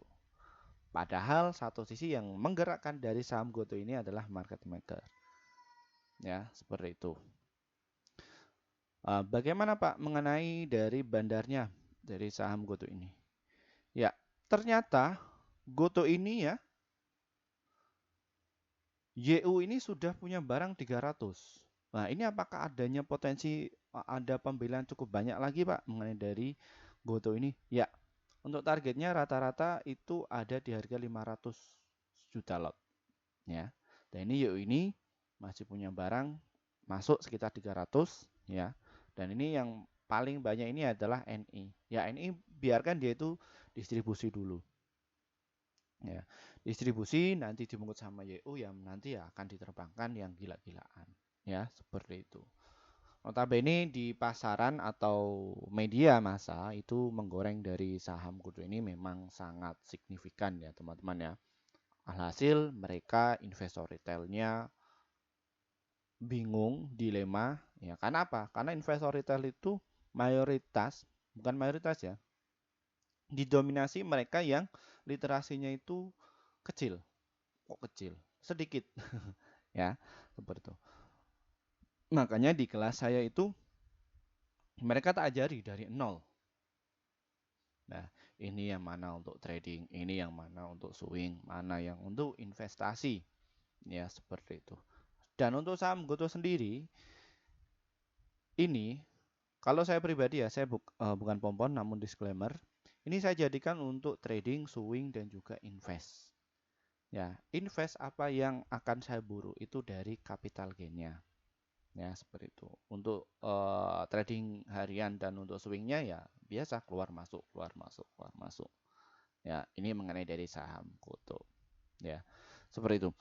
Padahal satu sisi yang menggerakkan dari saham GoTo ini adalah market maker ya seperti itu. Bagaimana Pak mengenai dari bandarnya dari saham GoTo ini? Ya, ternyata GoTo ini ya, YU ini sudah punya barang 300. Nah, ini apakah adanya potensi ada pembelian cukup banyak lagi Pak mengenai dari GoTo ini? Ya, untuk targetnya rata-rata itu ada di harga 500 juta lot. Ya, dan ini YU ini masih punya barang masuk sekitar 300 ya. Dan ini yang paling banyak ini adalah NI. Ya, NI biarkan dia itu distribusi dulu. Ya, distribusi nanti dimungut sama YU yang nanti ya akan diterbangkan yang gila-gilaan. Ya, seperti itu. Notabene di pasaran atau media massa itu menggoreng dari saham GoTo ini memang sangat signifikan ya teman-teman ya. Alhasil mereka investor retailnya bingung, dilema, ya karena apa? Karena investor retail itu bukan mayoritas ya, didominasi mereka yang literasinya itu kecil, kok kecil, sedikit, ya seperti itu. Makanya di kelas saya itu mereka tak ajari dari nol. Nah, ini yang mana untuk trading, ini yang mana untuk swing, mana yang untuk investasi, ya seperti itu. Dan untuk saham GoTo sendiri, ini kalau saya pribadi ya, saya bukan pompon namun disclaimer. Ini saya jadikan untuk trading, swing dan juga invest. Ya, invest apa yang akan saya buru itu dari capital gain-nya. Ya, seperti itu. Untuk trading harian dan untuk swingnya ya biasa keluar masuk, keluar masuk, keluar masuk. Ya, ini mengenai dari saham GoTo. Ya, seperti itu.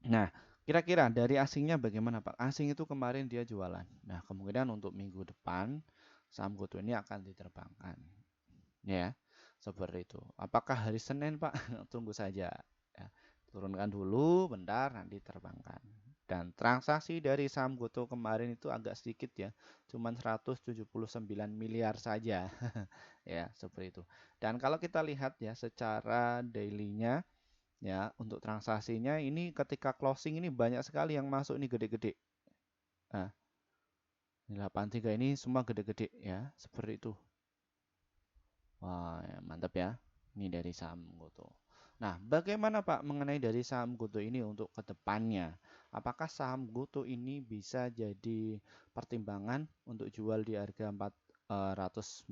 Nah, kira-kira dari asingnya bagaimana Pak? Asing itu kemarin dia jualan. Nah, kemungkinan untuk minggu depan saham GoTo ini akan diterbangkan. Ya, seperti itu. Apakah hari Senin Pak? Tunggu saja. Ya, turunkan dulu, bentar, nanti terbangkan. Dan transaksi dari saham GoTo kemarin itu agak sedikit ya, cuma 179 miliar saja. Ya, seperti itu. Dan kalau kita lihat ya secara daily-nya, ya untuk transaksinya ini ketika closing ini banyak sekali yang masuk ini gede-gede. Nah, 83 ini semua gede-gede ya, seperti itu. Wah, ya, mantap ya. Ini dari saham GoTo. Nah, bagaimana Pak mengenai dari saham GoTo ini untuk kedepannya? Apakah saham GoTo ini bisa jadi pertimbangan untuk jual di harga 419?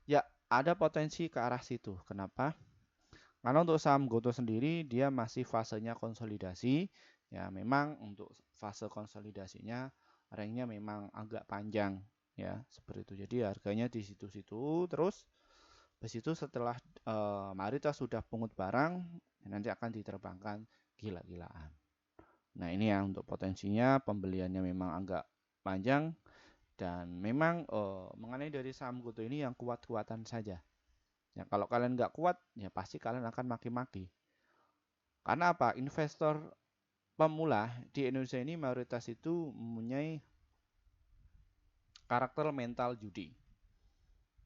Ya, ada potensi ke arah situ. Kenapa? Karena untuk saham GoTo sendiri dia masih fasenya konsolidasi. Ya, memang untuk fase konsolidasinya ranknya memang agak panjang ya, seperti itu. Jadi harganya di situ-situ terus. Habis itu setelah mayoritas sudah pungut barang, nanti akan diterbangkan gila-gilaan. Nah, ini ya untuk potensinya pembeliannya memang agak panjang Dan memang mengenai dari saham GoTo ini yang kuat-kuatan saja. Ya, kalau kalian nggak kuat, ya pasti kalian akan maki-maki. Karena apa? Investor pemula di Indonesia ini mayoritas itu mempunyai karakter mental judi.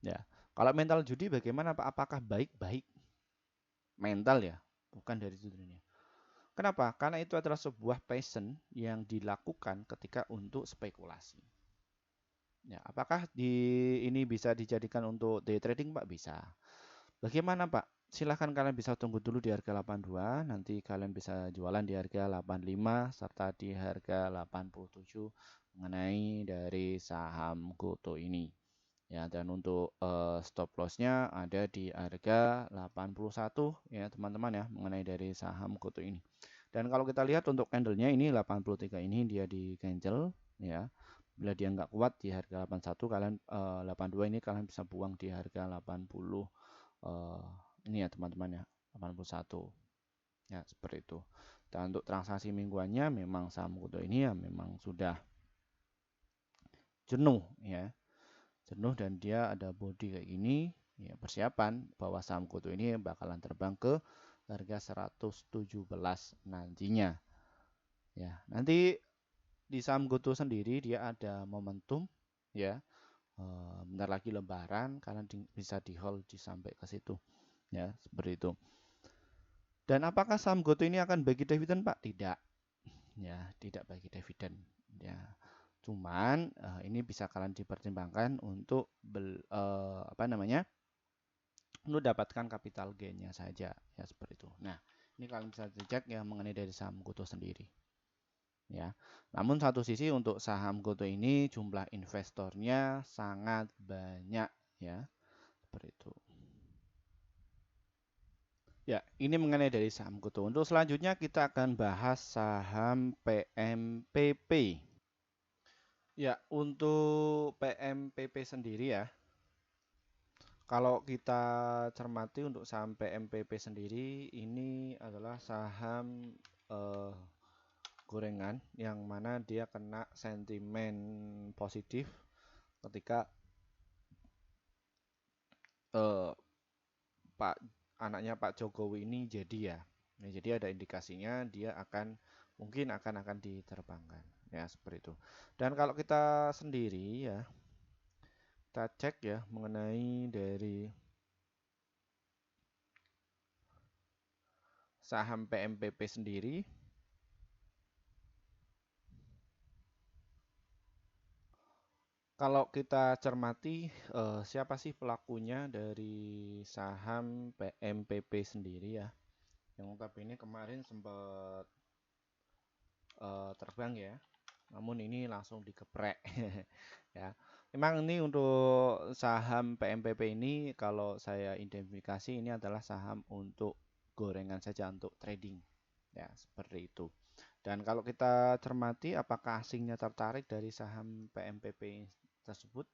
Ya, kalau mental judi bagaimana Pak? Apakah baik-baik? Mental ya, bukan dari dunia. Kenapa? Karena itu adalah sebuah passion yang dilakukan ketika untuk spekulasi. Ya, apakah ini bisa dijadikan untuk day trading, Pak? Bisa. Bagaimana, Pak? Silahkan kalian bisa tunggu dulu di harga 82, nanti kalian bisa jualan di harga 85 serta di harga 87 mengenai dari saham GoTo ini. Ya, dan untuk stop loss-nya ada di harga 81 ya, teman-teman ya, mengenai dari saham GoTo ini. Dan kalau kita lihat untuk candle-nya ini 83 ini dia di cancel ya. Bila dia nggak kuat di harga 81 kalian 82 ini kalian bisa buang di harga 80 ini ya teman-teman ya 81 ya seperti itu. Dan untuk transaksi mingguannya memang saham GoTo ini ya memang sudah jenuh ya, jenuh dan dia ada body kayak gini ya, persiapan bahwa saham GoTo ini bakalan terbang ke harga 117 nantinya ya. Nanti di saham GoTo sendiri dia ada momentum ya, bentar lagi lebaran kalian bisa di hold sampai ke situ ya, seperti itu. Dan apakah saham GoTo ini akan bagi dividen, Pak? Tidak. Ya, tidak bagi dividen. Ya. Cuman ini bisa kalian dipertimbangkan untuk apa namanya? Untuk dapatkan capital gain-nya saja ya seperti itu. Nah, ini kalian bisa cek ya mengenai dari saham GoTo sendiri. Ya. Namun satu sisi untuk saham GoTo ini jumlah investornya sangat banyak ya. Seperti itu. Ya, ini mengenai dari saham GoTo. Untuk selanjutnya kita akan bahas saham PMPP. Ya, untuk PMPP sendiri ya, kalau kita cermati untuk saham PMPP sendiri, ini adalah saham eh, gorengan yang mana dia kena sentimen positif ketika eh, Pak anaknya Pak Jokowi ini jadi ya. Nah, jadi ada indikasinya dia mungkin akan diterbangkan ya seperti itu. Dan kalau kita sendiri ya, kita cek ya mengenai dari saham PMPP sendiri. Kalau kita cermati siapa sih pelakunya dari saham PMPP sendiri ya? Yang notabene kemarin sempat terbang ya. Namun ini langsung dikeprek ya. Memang ini untuk saham PMPP ini kalau saya identifikasi ini adalah saham untuk gorengan saja untuk trading ya seperti itu. Dan kalau kita cermati apakah asingnya tertarik dari saham PMPP tersebut?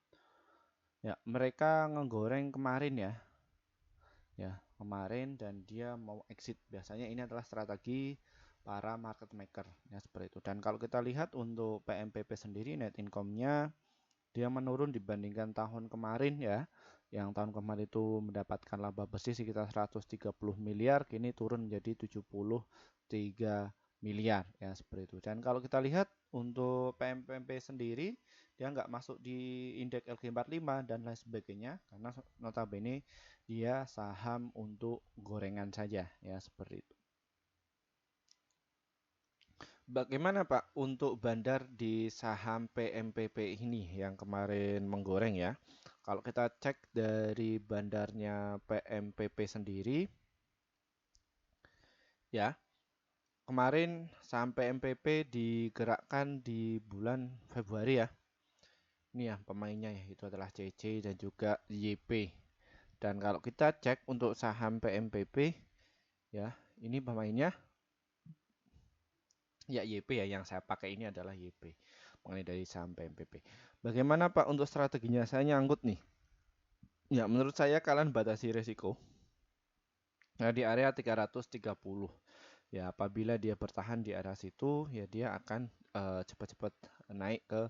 Ya, mereka ngegoreng kemarin ya. Ya, kemarin dan dia mau exit. Biasanya ini adalah strategi para market maker ya seperti itu. Dan kalau kita lihat untuk PMPP sendiri net income-nya dia menurun dibandingkan tahun kemarin ya. Yang tahun kemarin itu mendapatkan laba bersih sekitar 130 miliar, kini turun menjadi 73 miliar ya seperti itu. Dan kalau kita lihat untuk PMPP sendiri dia nggak masuk di indeks LQ45 dan lain sebagainya karena notabene dia saham untuk gorengan saja ya seperti itu. Bagaimana Pak untuk bandar di saham PMPP ini yang kemarin menggoreng ya? Kalau kita cek dari bandarnya PMPP sendiri, ya kemarin saham PMPP digerakkan di bulan Februari ya. Ini ya pemainnya ya itu adalah CC dan juga YP. Dan kalau kita cek untuk saham PMPP ya, ini pemainnya ya YP ya, yang saya pakai ini adalah YP mengenai dari saham PMPP. Bagaimana Pak untuk strateginya? Saya nyangkut nih. Ya, menurut saya kalian batasi resiko. Nah, di area 330. Ya, apabila dia bertahan di area situ, ya dia akan cepat-cepat naik ke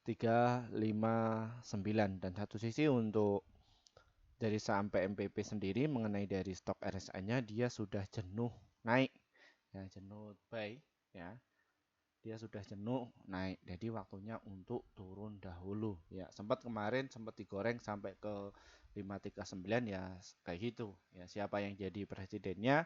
359. Dan satu sisi untuk dari saham PMPP sendiri mengenai dari stok RSI-nya dia sudah jenuh naik ya, jenuh buy ya. Dia sudah jenuh naik, jadi waktunya untuk turun dahulu ya. Kemarin sempat digoreng sampai ke 539 ya, kayak gitu ya. Siapa yang jadi presidennya,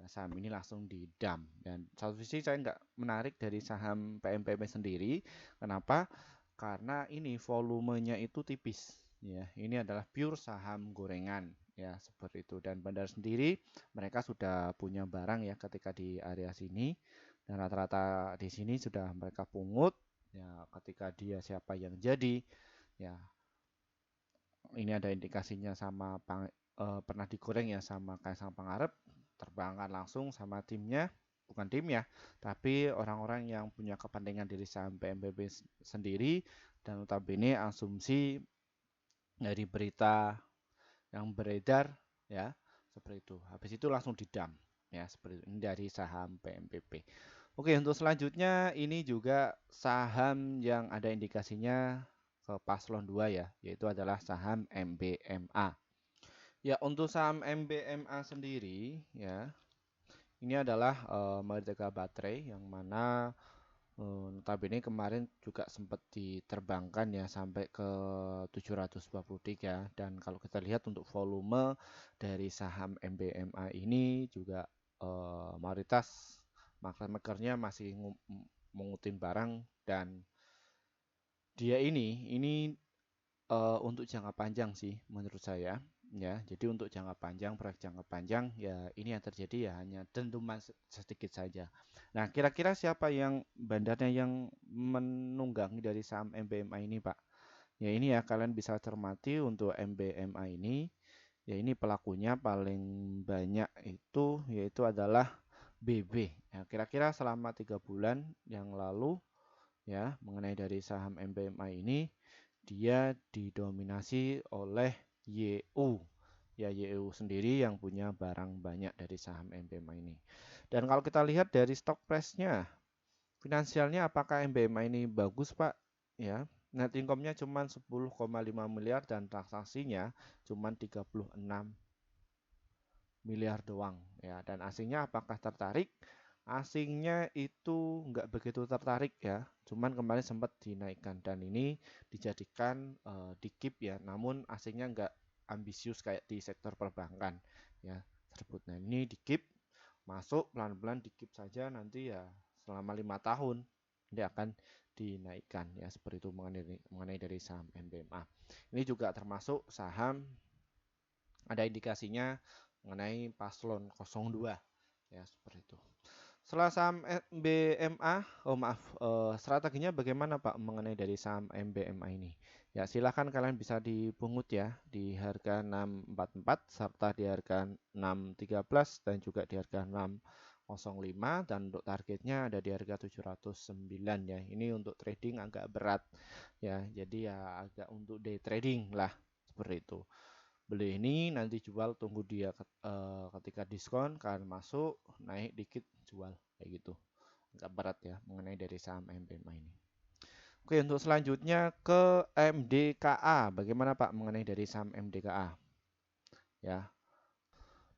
saham ini langsung di dump. Dan satu sisi saya nggak menarik dari saham PMPP sendiri. Kenapa? Karena ini volumenya itu tipis ya. Ini adalah pure saham gorengan ya, seperti itu. Dan Bandar sendiri mereka sudah punya barang ya ketika di area sini, dan rata-rata di sini sudah mereka pungut ya. Ketika dia siapa yang jadi ya, ini ada indikasinya sama pernah digoreng ya sama Kaisang Pangarep, terbangkan langsung sama timnya, bukan timnya tapi orang-orang yang punya kepentingan dari saham PMPP sendiri. Dan notabene asumsi dari berita yang beredar ya, seperti itu. Habis itu langsung didam ya, seperti itu. Ini dari saham PMPP. Oke, untuk selanjutnya ini juga saham yang ada indikasinya ke paslon 2 ya, yaitu adalah saham MBMA. Ya, untuk saham MBMA sendiri ya, ini adalah Merdeka Baterai yang mana notabene kemarin juga sempat diterbangkan ya sampai ke 723. Dan kalau kita lihat untuk volume dari saham MBMA ini juga mayoritas market makernya masih mengutin barang. Dan dia ini untuk jangka panjang sih menurut saya ya. Jadi untuk jangka panjang, proyek jangka panjang ya, ini yang terjadi ya hanya dentuman sedikit saja. Nah, kira-kira siapa yang bandarnya yang menunggangi dari saham MBMA ini, Pak? Ya ini ya, kalian bisa cermati untuk MBMA ini. Ya ini pelakunya paling banyak itu yaitu adalah BB. Ya, kira-kira selama 3 bulan yang lalu ya, mengenai dari saham MBMA ini, dia didominasi oleh YU. Ya, YU sendiri yang punya barang banyak dari saham MBMA ini. Dan kalau kita lihat dari stock price-nya, finansialnya apakah MBMA ini bagus, Pak? Ya, net income-nya cuma 10,5 miliar dan transaksinya cuma 36 miliar doang ya. Dan asingnya apakah tertarik? Asingnya itu nggak begitu tertarik ya, cuman kemarin sempat dinaikkan dan ini dijadikan di keep ya. Namun asingnya nggak ambisius kayak di sektor perbankan ya tersebut. Nah ini di keep, masuk pelan-pelan di keep saja, nanti ya selama 5 tahun dia akan dinaikkan ya, seperti itu mengenai dari saham MBMA. Ini juga termasuk saham ada indikasinya mengenai paslon 02 ya, seperti itu. Setelah saham MBMA, oh maaf, strateginya bagaimana Pak mengenai dari saham MBMA ini? Ya silahkan kalian bisa dipungut ya di harga 644 serta di harga 613 dan juga di harga 605, dan untuk targetnya ada di harga 709 ya. Ini untuk trading agak berat ya, jadi ya agak untuk day trading lah, seperti itu. Beli ini nanti jual, tunggu dia ketika diskon, kalian masuk naik dikit jual, kayak gitu. Agak berat ya mengenai dari saham MBMA ini. Oke, untuk selanjutnya ke MDKA. Bagaimana Pak mengenai dari saham MDKA? Ya.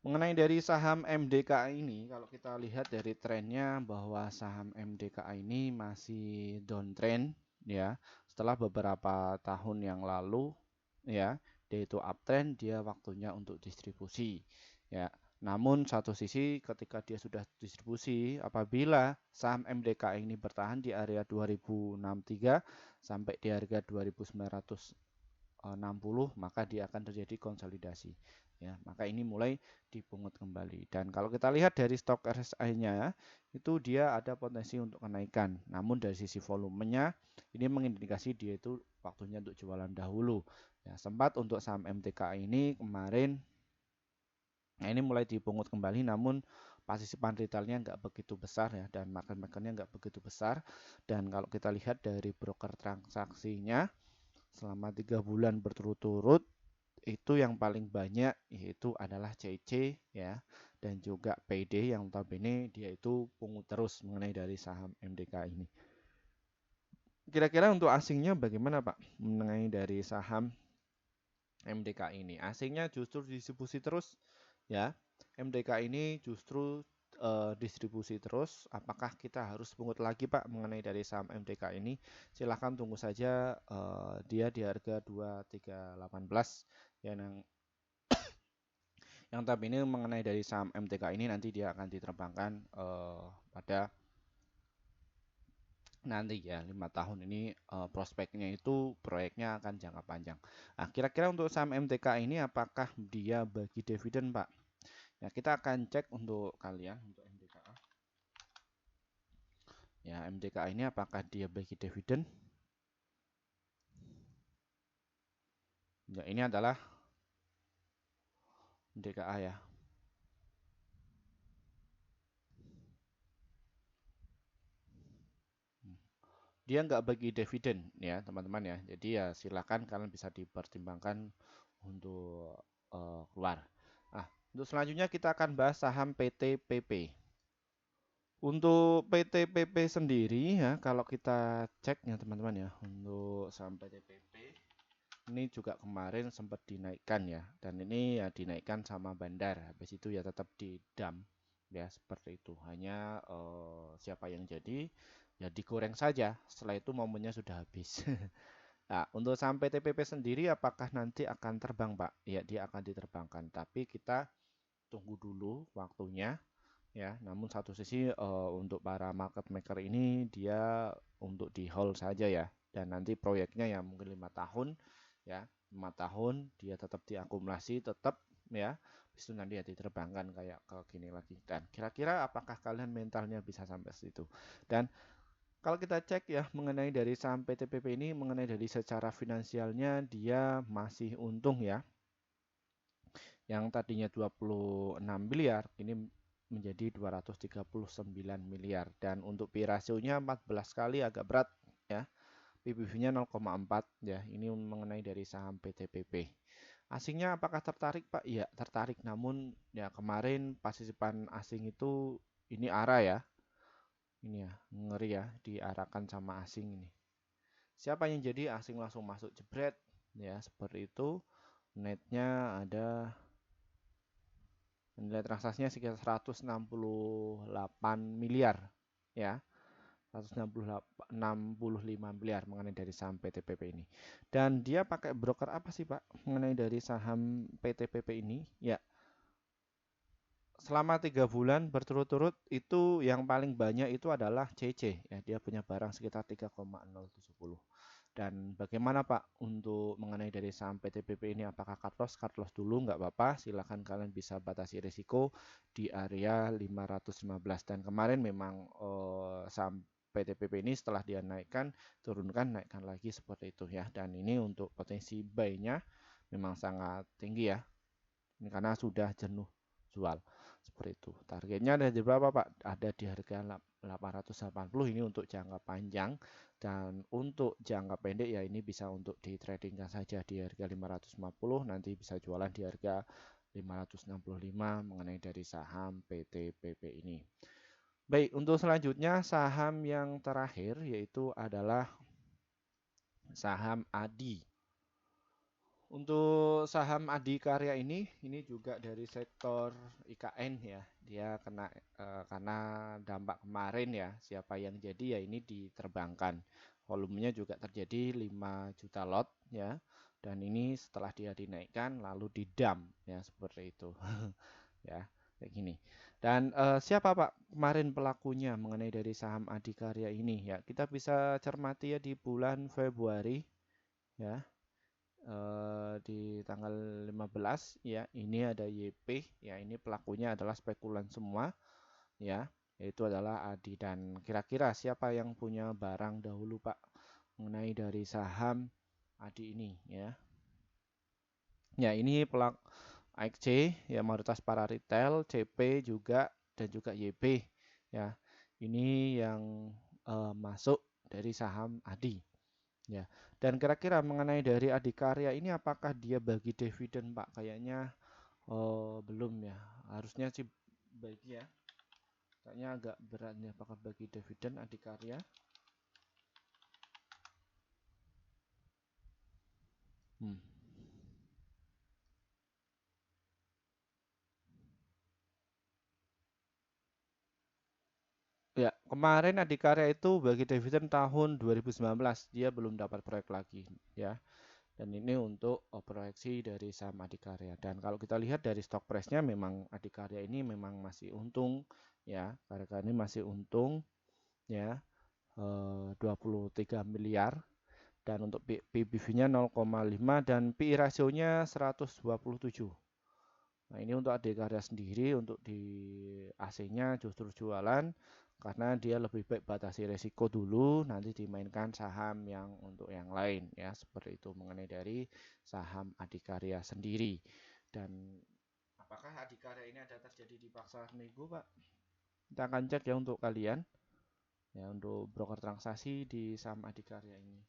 Mengenai dari saham MDKA ini, kalau kita lihat dari trennya bahwa saham MDKA ini masih downtrend ya. Setelah beberapa tahun yang lalu ya, dia itu uptrend, dia waktunya untuk distribusi ya. Namun satu sisi ketika dia sudah distribusi, apabila saham MDKA ini bertahan di area 2063 sampai di harga 2960, maka dia akan terjadi konsolidasi ya. Maka ini mulai dipungut kembali. Dan kalau kita lihat dari stok RSI-nya itu dia ada potensi untuk kenaikan. Namun dari sisi volumenya ini mengindikasi dia itu waktunya untuk jualan dahulu. Ya, sempat untuk saham MTK ini kemarin, nah ini mulai dipungut kembali, namun partisipan retailnya nggak begitu besar ya, dan market makernya nggak begitu besar. Dan kalau kita lihat dari broker transaksinya selama 3 bulan berturut-turut, itu yang paling banyak yaitu adalah CC ya, dan juga PD yang notabene dia itu pungut terus mengenai dari saham MDK ini. Kira-kira untuk asingnya bagaimana Pak mengenai dari saham MDK ini? Asingnya justru distribusi terus ya. MDK ini justru distribusi terus. Apakah kita harus pungut lagi Pak mengenai dari saham MDK ini? Silahkan tunggu saja dia di harga 2318 ya, yang tapi ini mengenai dari saham MTK ini nanti dia akan diterbangkan pada nanti ya 5 tahun ini, prospeknya itu proyeknya akan jangka panjang. Nah, kira-kira untuk saham MTK ini apakah dia bagi dividen, Pak? Ya, kita akan cek untuk kalian untuk MTK. Ya, MTK ini apakah dia bagi dividen? Ya, ini adalah MTKA ya. Dia nggak bagi dividen ya, teman-teman ya. Jadi ya silakan kalian bisa dipertimbangkan untuk keluar. Nah, untuk selanjutnya kita akan bahas saham PT PP. Untuk PT PP sendiri ya, kalau kita cek ya teman-teman ya, untuk saham PT PP ini juga kemarin sempat dinaikkan ya, dan ini ya dinaikkan sama bandar, habis itu ya tetap di dump ya seperti itu. Hanya siapa yang jadi ya digoreng saja, setelah itu momennya sudah habis. Nah, untuk saham PT PP sendiri apakah nanti akan terbang Pak? Ya, dia akan diterbangkan, tapi kita tunggu dulu waktunya ya. Namun satu sisi untuk para market maker ini dia untuk di hold saja ya. Dan nanti proyeknya ya mungkin 5 tahun ya, 5 tahun dia tetap diakumulasi tetap ya. Habis itu nanti ya diterbangkan kayak ke gini lagi. Dan kira-kira apakah kalian mentalnya bisa sampai situ? Dan kalau kita cek ya mengenai dari saham PTPP ini mengenai dari secara finansialnya dia masih untung ya. Yang tadinya 26 miliar ini menjadi 239 miliar, dan untuk P rasionya 14 kali, agak berat ya. PBV-nya 0,4 ya. Ini mengenai dari saham PTPP. Asingnya apakah tertarik Pak? Iya, tertarik. Namun ya kemarin partisipan asing itu ini ARA ya. Ini ya, ngeri ya diarahkan sama asing ini. Siapa yang jadi asing langsung masuk jebret ya seperti itu. Netnya ada nilai transaksinya sekitar 168 miliar ya. 165 miliar mengenai dari saham PTPP ini. Dan dia pakai broker apa sih Pak mengenai dari saham PTPP ini? Ya, selama 3 bulan berturut-turut itu yang paling banyak itu adalah CC ya, dia punya barang sekitar 3,070. Dan bagaimana Pak untuk mengenai dari saham PTPP ini, apakah cut loss? Cut loss dulu nggak apa-apa, silahkan kalian bisa batasi risiko di area 515. Dan kemarin memang saham PTPP ini setelah dia naikkan, turunkan, naikkan lagi seperti itu ya. Dan ini untuk potensi buy-nya memang sangat tinggi ya. Ini karena sudah jenuh jual seperti itu. Targetnya ada di berapa Pak? Ada di harga 880 ini untuk jangka panjang, dan untuk jangka pendek ya ini bisa untuk di tradingkan saja di harga 550, nanti bisa jualan di harga 565 mengenai dari saham PTPP ini. Baik, untuk selanjutnya saham yang terakhir yaitu adalah saham ADI. Untuk saham Adikarya ini juga dari sektor IKN ya. Dia kena karena dampak kemarin ya. Siapa yang jadi ya ini diterbangkan. Volumenya juga terjadi 5 juta lot ya. Dan ini setelah dia dinaikkan lalu didam ya seperti itu. Ya, kayak gini. Dan siapa Pak kemarin pelakunya mengenai dari saham Adikarya ini ya? Kita bisa cermati ya di bulan Februari ya, di tanggal 15 ya, ini ada YP ya, ini pelakunya adalah spekulan semua ya, yaitu adalah Adi. Dan kira-kira siapa yang punya barang dahulu Pak mengenai dari saham Adi ini ya? Ya, ini pelak AXC ya, mayoritas para retail, CP juga, dan juga YP ya. Ini yang masuk dari saham Adi ya. Dan kira-kira mengenai dari Adikarya ini apakah dia bagi dividen Pak? Kayaknya belum ya. Harusnya sih bagi ya. Kayaknya agak berat nih apakah bagi dividen Adikarya. Hmm. Ya, kemarin Adikarya itu bagi dividen tahun 2019 dia belum dapat proyek lagi ya. Dan ini untuk proyeksi dari saham Adikarya. Dan kalau kita lihat dari stock price-nya memang Adikarya ini memang masih untung ya. Karya ini masih untung ya, 23 miliar, dan untuk PBV-nya 0,5 dan PI rasionya 127. Nah, ini untuk Adikarya sendiri, untuk di AC-nya justru jualan karena dia lebih baik batasi resiko dulu, nanti dimainkan saham yang untuk yang lain ya, seperti itu mengenai dari saham Adikarya sendiri. Dan apakah Adikarya ini ada terjadi di pasar nego, Pak? Kita akan cek ya untuk kalian ya, untuk broker transaksi di saham Adikarya ini.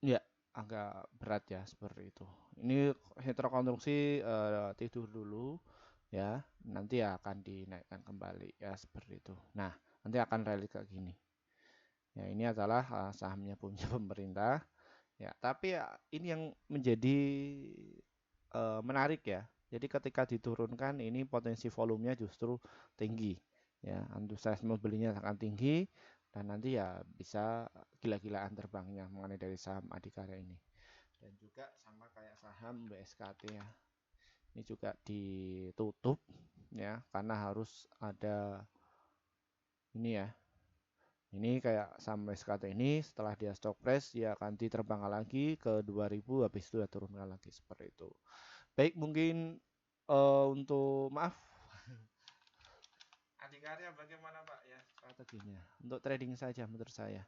Ya, agak berat ya seperti itu. Ini Hetero Konstruksi tidur dulu ya, nanti akan dinaikkan kembali ya seperti itu. Nah, nanti akan rally kayak gini. Ya, ini adalah sahamnya punya pemerintah. Ya, tapi ya ini yang menjadi menarik ya. Jadi ketika diturunkan ini potensi volumenya justru tinggi. Ya, antusiasme belinya akan tinggi dan nanti ya bisa gila-gilaan terbangnya mengenai dari saham Adikarya ini. Dan juga sama kayak saham BSKT ya. Ini juga ditutup ya karena harus ada ini ya. Ini kayak saham BSKT ini setelah dia stock price dia akan diterbangkan lagi ke 2000, habis itu ya turunkan lagi seperti itu. Baik, mungkin untuk maaf Adikarya bagaimana Pak ya strateginya? Untuk trading saja menurut saya.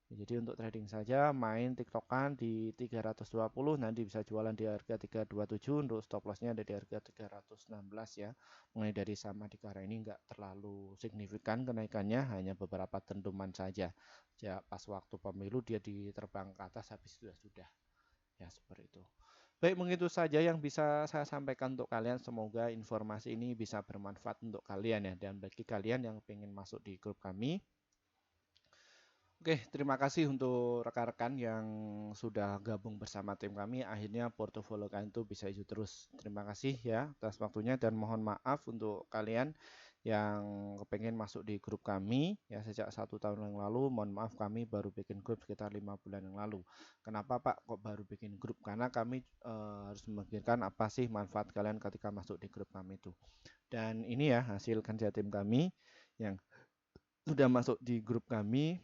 Jadi untuk trading saja main tiktokan di 320, nanti bisa jualan di harga 327, untuk stop lossnya ada di harga 316 ya. Mulai dari sama di Adikarya ini enggak terlalu signifikan kenaikannya, hanya beberapa dentuman saja. Ya, pas waktu pemilu dia diterbang ke atas, habis itu sudah. Ya seperti itu. Baik, mungkin itu saja yang bisa saya sampaikan untuk kalian. Semoga informasi ini bisa bermanfaat untuk kalian ya. Dan bagi kalian yang ingin masuk di grup kami, oke, terima kasih untuk rekan-rekan yang sudah gabung bersama tim kami. Akhirnya portofolio kalian itu bisa hijau terus. Terima kasih ya atas waktunya dan mohon maaf untuk kalian yang kepengen masuk di grup kami ya sejak 1 tahun yang lalu. Mohon maaf kami baru bikin grup sekitar 5 bulan yang lalu. Kenapa Pak kok baru bikin grup? Karena kami harus memikirkan apa sih manfaat kalian ketika masuk di grup kami itu. Dan ini ya hasil kerja tim kami yang sudah masuk di grup kami.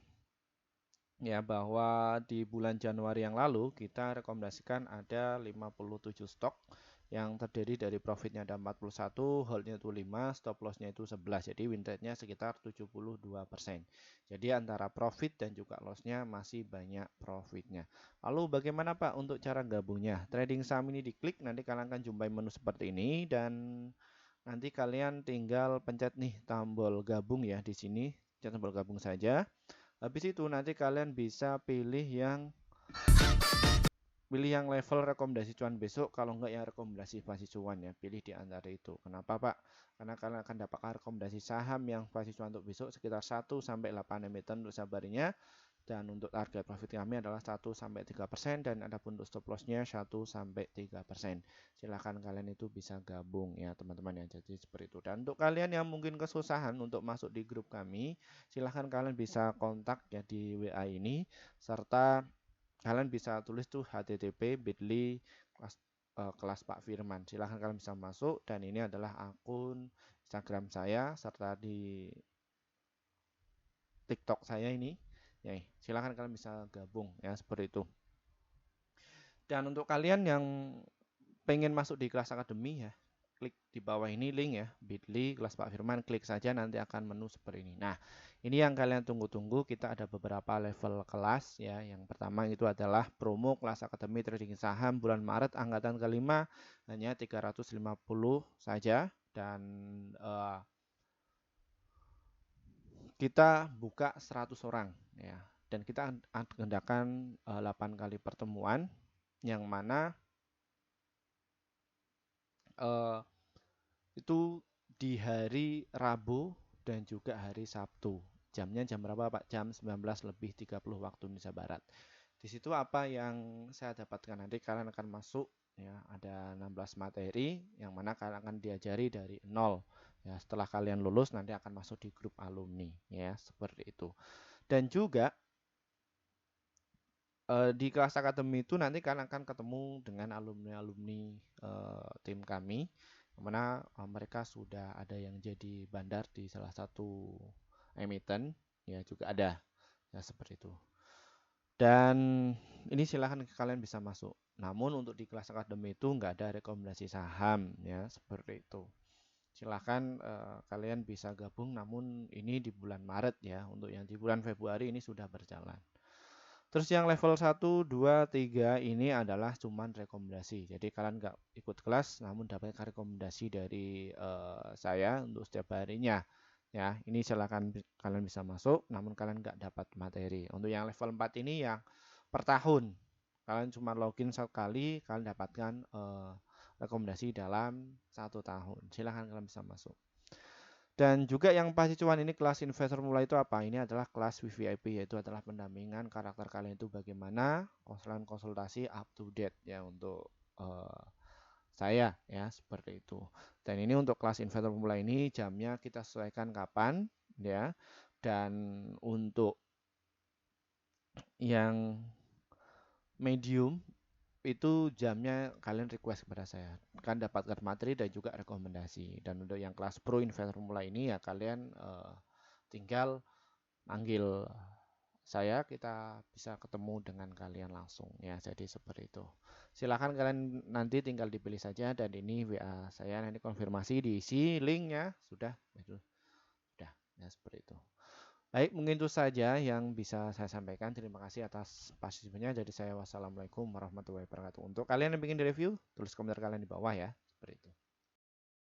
Ya, bahwa di bulan Januari yang lalu kita rekomendasikan ada 57 stok yang terdiri dari profitnya ada 41, holdnya itu 5, stop lossnya itu 11. Jadi win rate-nya sekitar 72%. Jadi antara profit dan juga lossnya masih banyak profitnya. Lalu bagaimana Pak untuk cara gabungnya? Trading saham ini diklik, nanti kalian akan jumpai menu seperti ini dan nanti kalian tinggal pencet nih tombol gabung ya di sini. Pencet tombol gabung saja. Habis itu nanti kalian bisa pilih yang level rekomendasi cuan besok, kalau enggak yang rekomendasi fasi cuan ya, pilih di antara itu. Kenapa Pak? Karena kalian akan dapatkan rekomendasi saham yang fasi cuan untuk besok sekitar 1 sampai 8 emiten untuk sabarinya, dan untuk target profit kami adalah 1 sampai 3% dan adapun untuk stop lossnya 1 sampai 3%. Silahkan kalian itu bisa gabung ya teman-teman ya. Jadi seperti itu. Dan untuk kalian yang mungkin kesusahan untuk masuk di grup kami, silahkan kalian bisa kontak ya di WA ini, serta kalian bisa tulis tuh http://bit.ly kelas Pak Firman. Silahkan kalian bisa masuk dan ini adalah akun Instagram saya serta di TikTok saya ini. Ya, silahkan kalian bisa gabung ya seperti itu. Dan untuk kalian yang pengen masuk di kelas akademi ya, klik di bawah ini link ya, bit.ly kelas Pak Firman, klik saja nanti akan menu seperti ini. Nah, ini yang kalian tunggu-tunggu, kita ada beberapa level kelas ya. Yang pertama itu adalah promo kelas akademi trading saham bulan Maret angkatan kelima, hanya 350 saja dan kita buka 100 orang ya. Dan kita adakan 8 kali pertemuan yang mana itu di hari Rabu dan juga hari Sabtu. Jamnya jam berapa Pak? Jam 19:30 waktu Indonesia Barat. Di situ apa yang saya dapatkan nanti kalian akan masuk ya, ada 16 materi yang mana kalian akan diajari dari nol. Ya, setelah kalian lulus nanti akan masuk di grup alumni ya, seperti itu. Dan juga di kelas akademi itu nanti kalian akan ketemu dengan alumni-alumni tim kami, yang mana mereka sudah ada yang jadi bandar di salah satu emiten, ya juga ada, ya seperti itu. Dan ini silahkan kalian bisa masuk. Namun untuk di kelas akademi itu nggak ada rekomendasi saham, ya seperti itu. Silahkan kalian bisa gabung, namun ini di bulan Maret ya. Untuk yang di bulan Februari ini sudah berjalan. Terus yang level 1, 2, 3 ini adalah cuman rekomendasi. Jadi kalian nggak ikut kelas namun dapat rekomendasi dari saya untuk setiap harinya. Ya, ini silakan kalian bisa masuk namun kalian nggak dapat materi. Untuk yang level 4 ini yang per tahun. Kalian cuma login sekali, kalian dapatkan rekomendasi dalam 1 tahun. Silahkan kalian bisa masuk. Dan juga yang pasti cuan ini kelas investor mulai itu apa? Ini adalah kelas VVIP, yaitu adalah pendampingan karakter kalian itu bagaimana, konsultasi up to date ya untuk saya ya seperti itu. Dan ini untuk kelas investor mulai ini jamnya kita sesuaikan kapan ya. Dan untuk yang medium itu jamnya kalian request kepada saya, kan dapatkan materi dan juga rekomendasi. Dan untuk yang kelas pro investor mulai ini ya kalian tinggal manggil saya, kita bisa ketemu dengan kalian langsung ya. Jadi seperti itu. Silahkan kalian nanti tinggal dipilih saja dan ini WA saya nanti konfirmasi diisi linknya sudah itu sudah ya seperti itu. Baik, mungkin itu saja yang bisa saya sampaikan. Terima kasih atas partisipasinya. Jadi saya wassalamualaikum warahmatullahi wabarakatuh. Untuk kalian yang ingin direview, tulis komentar kalian di bawah ya. Seperti itu.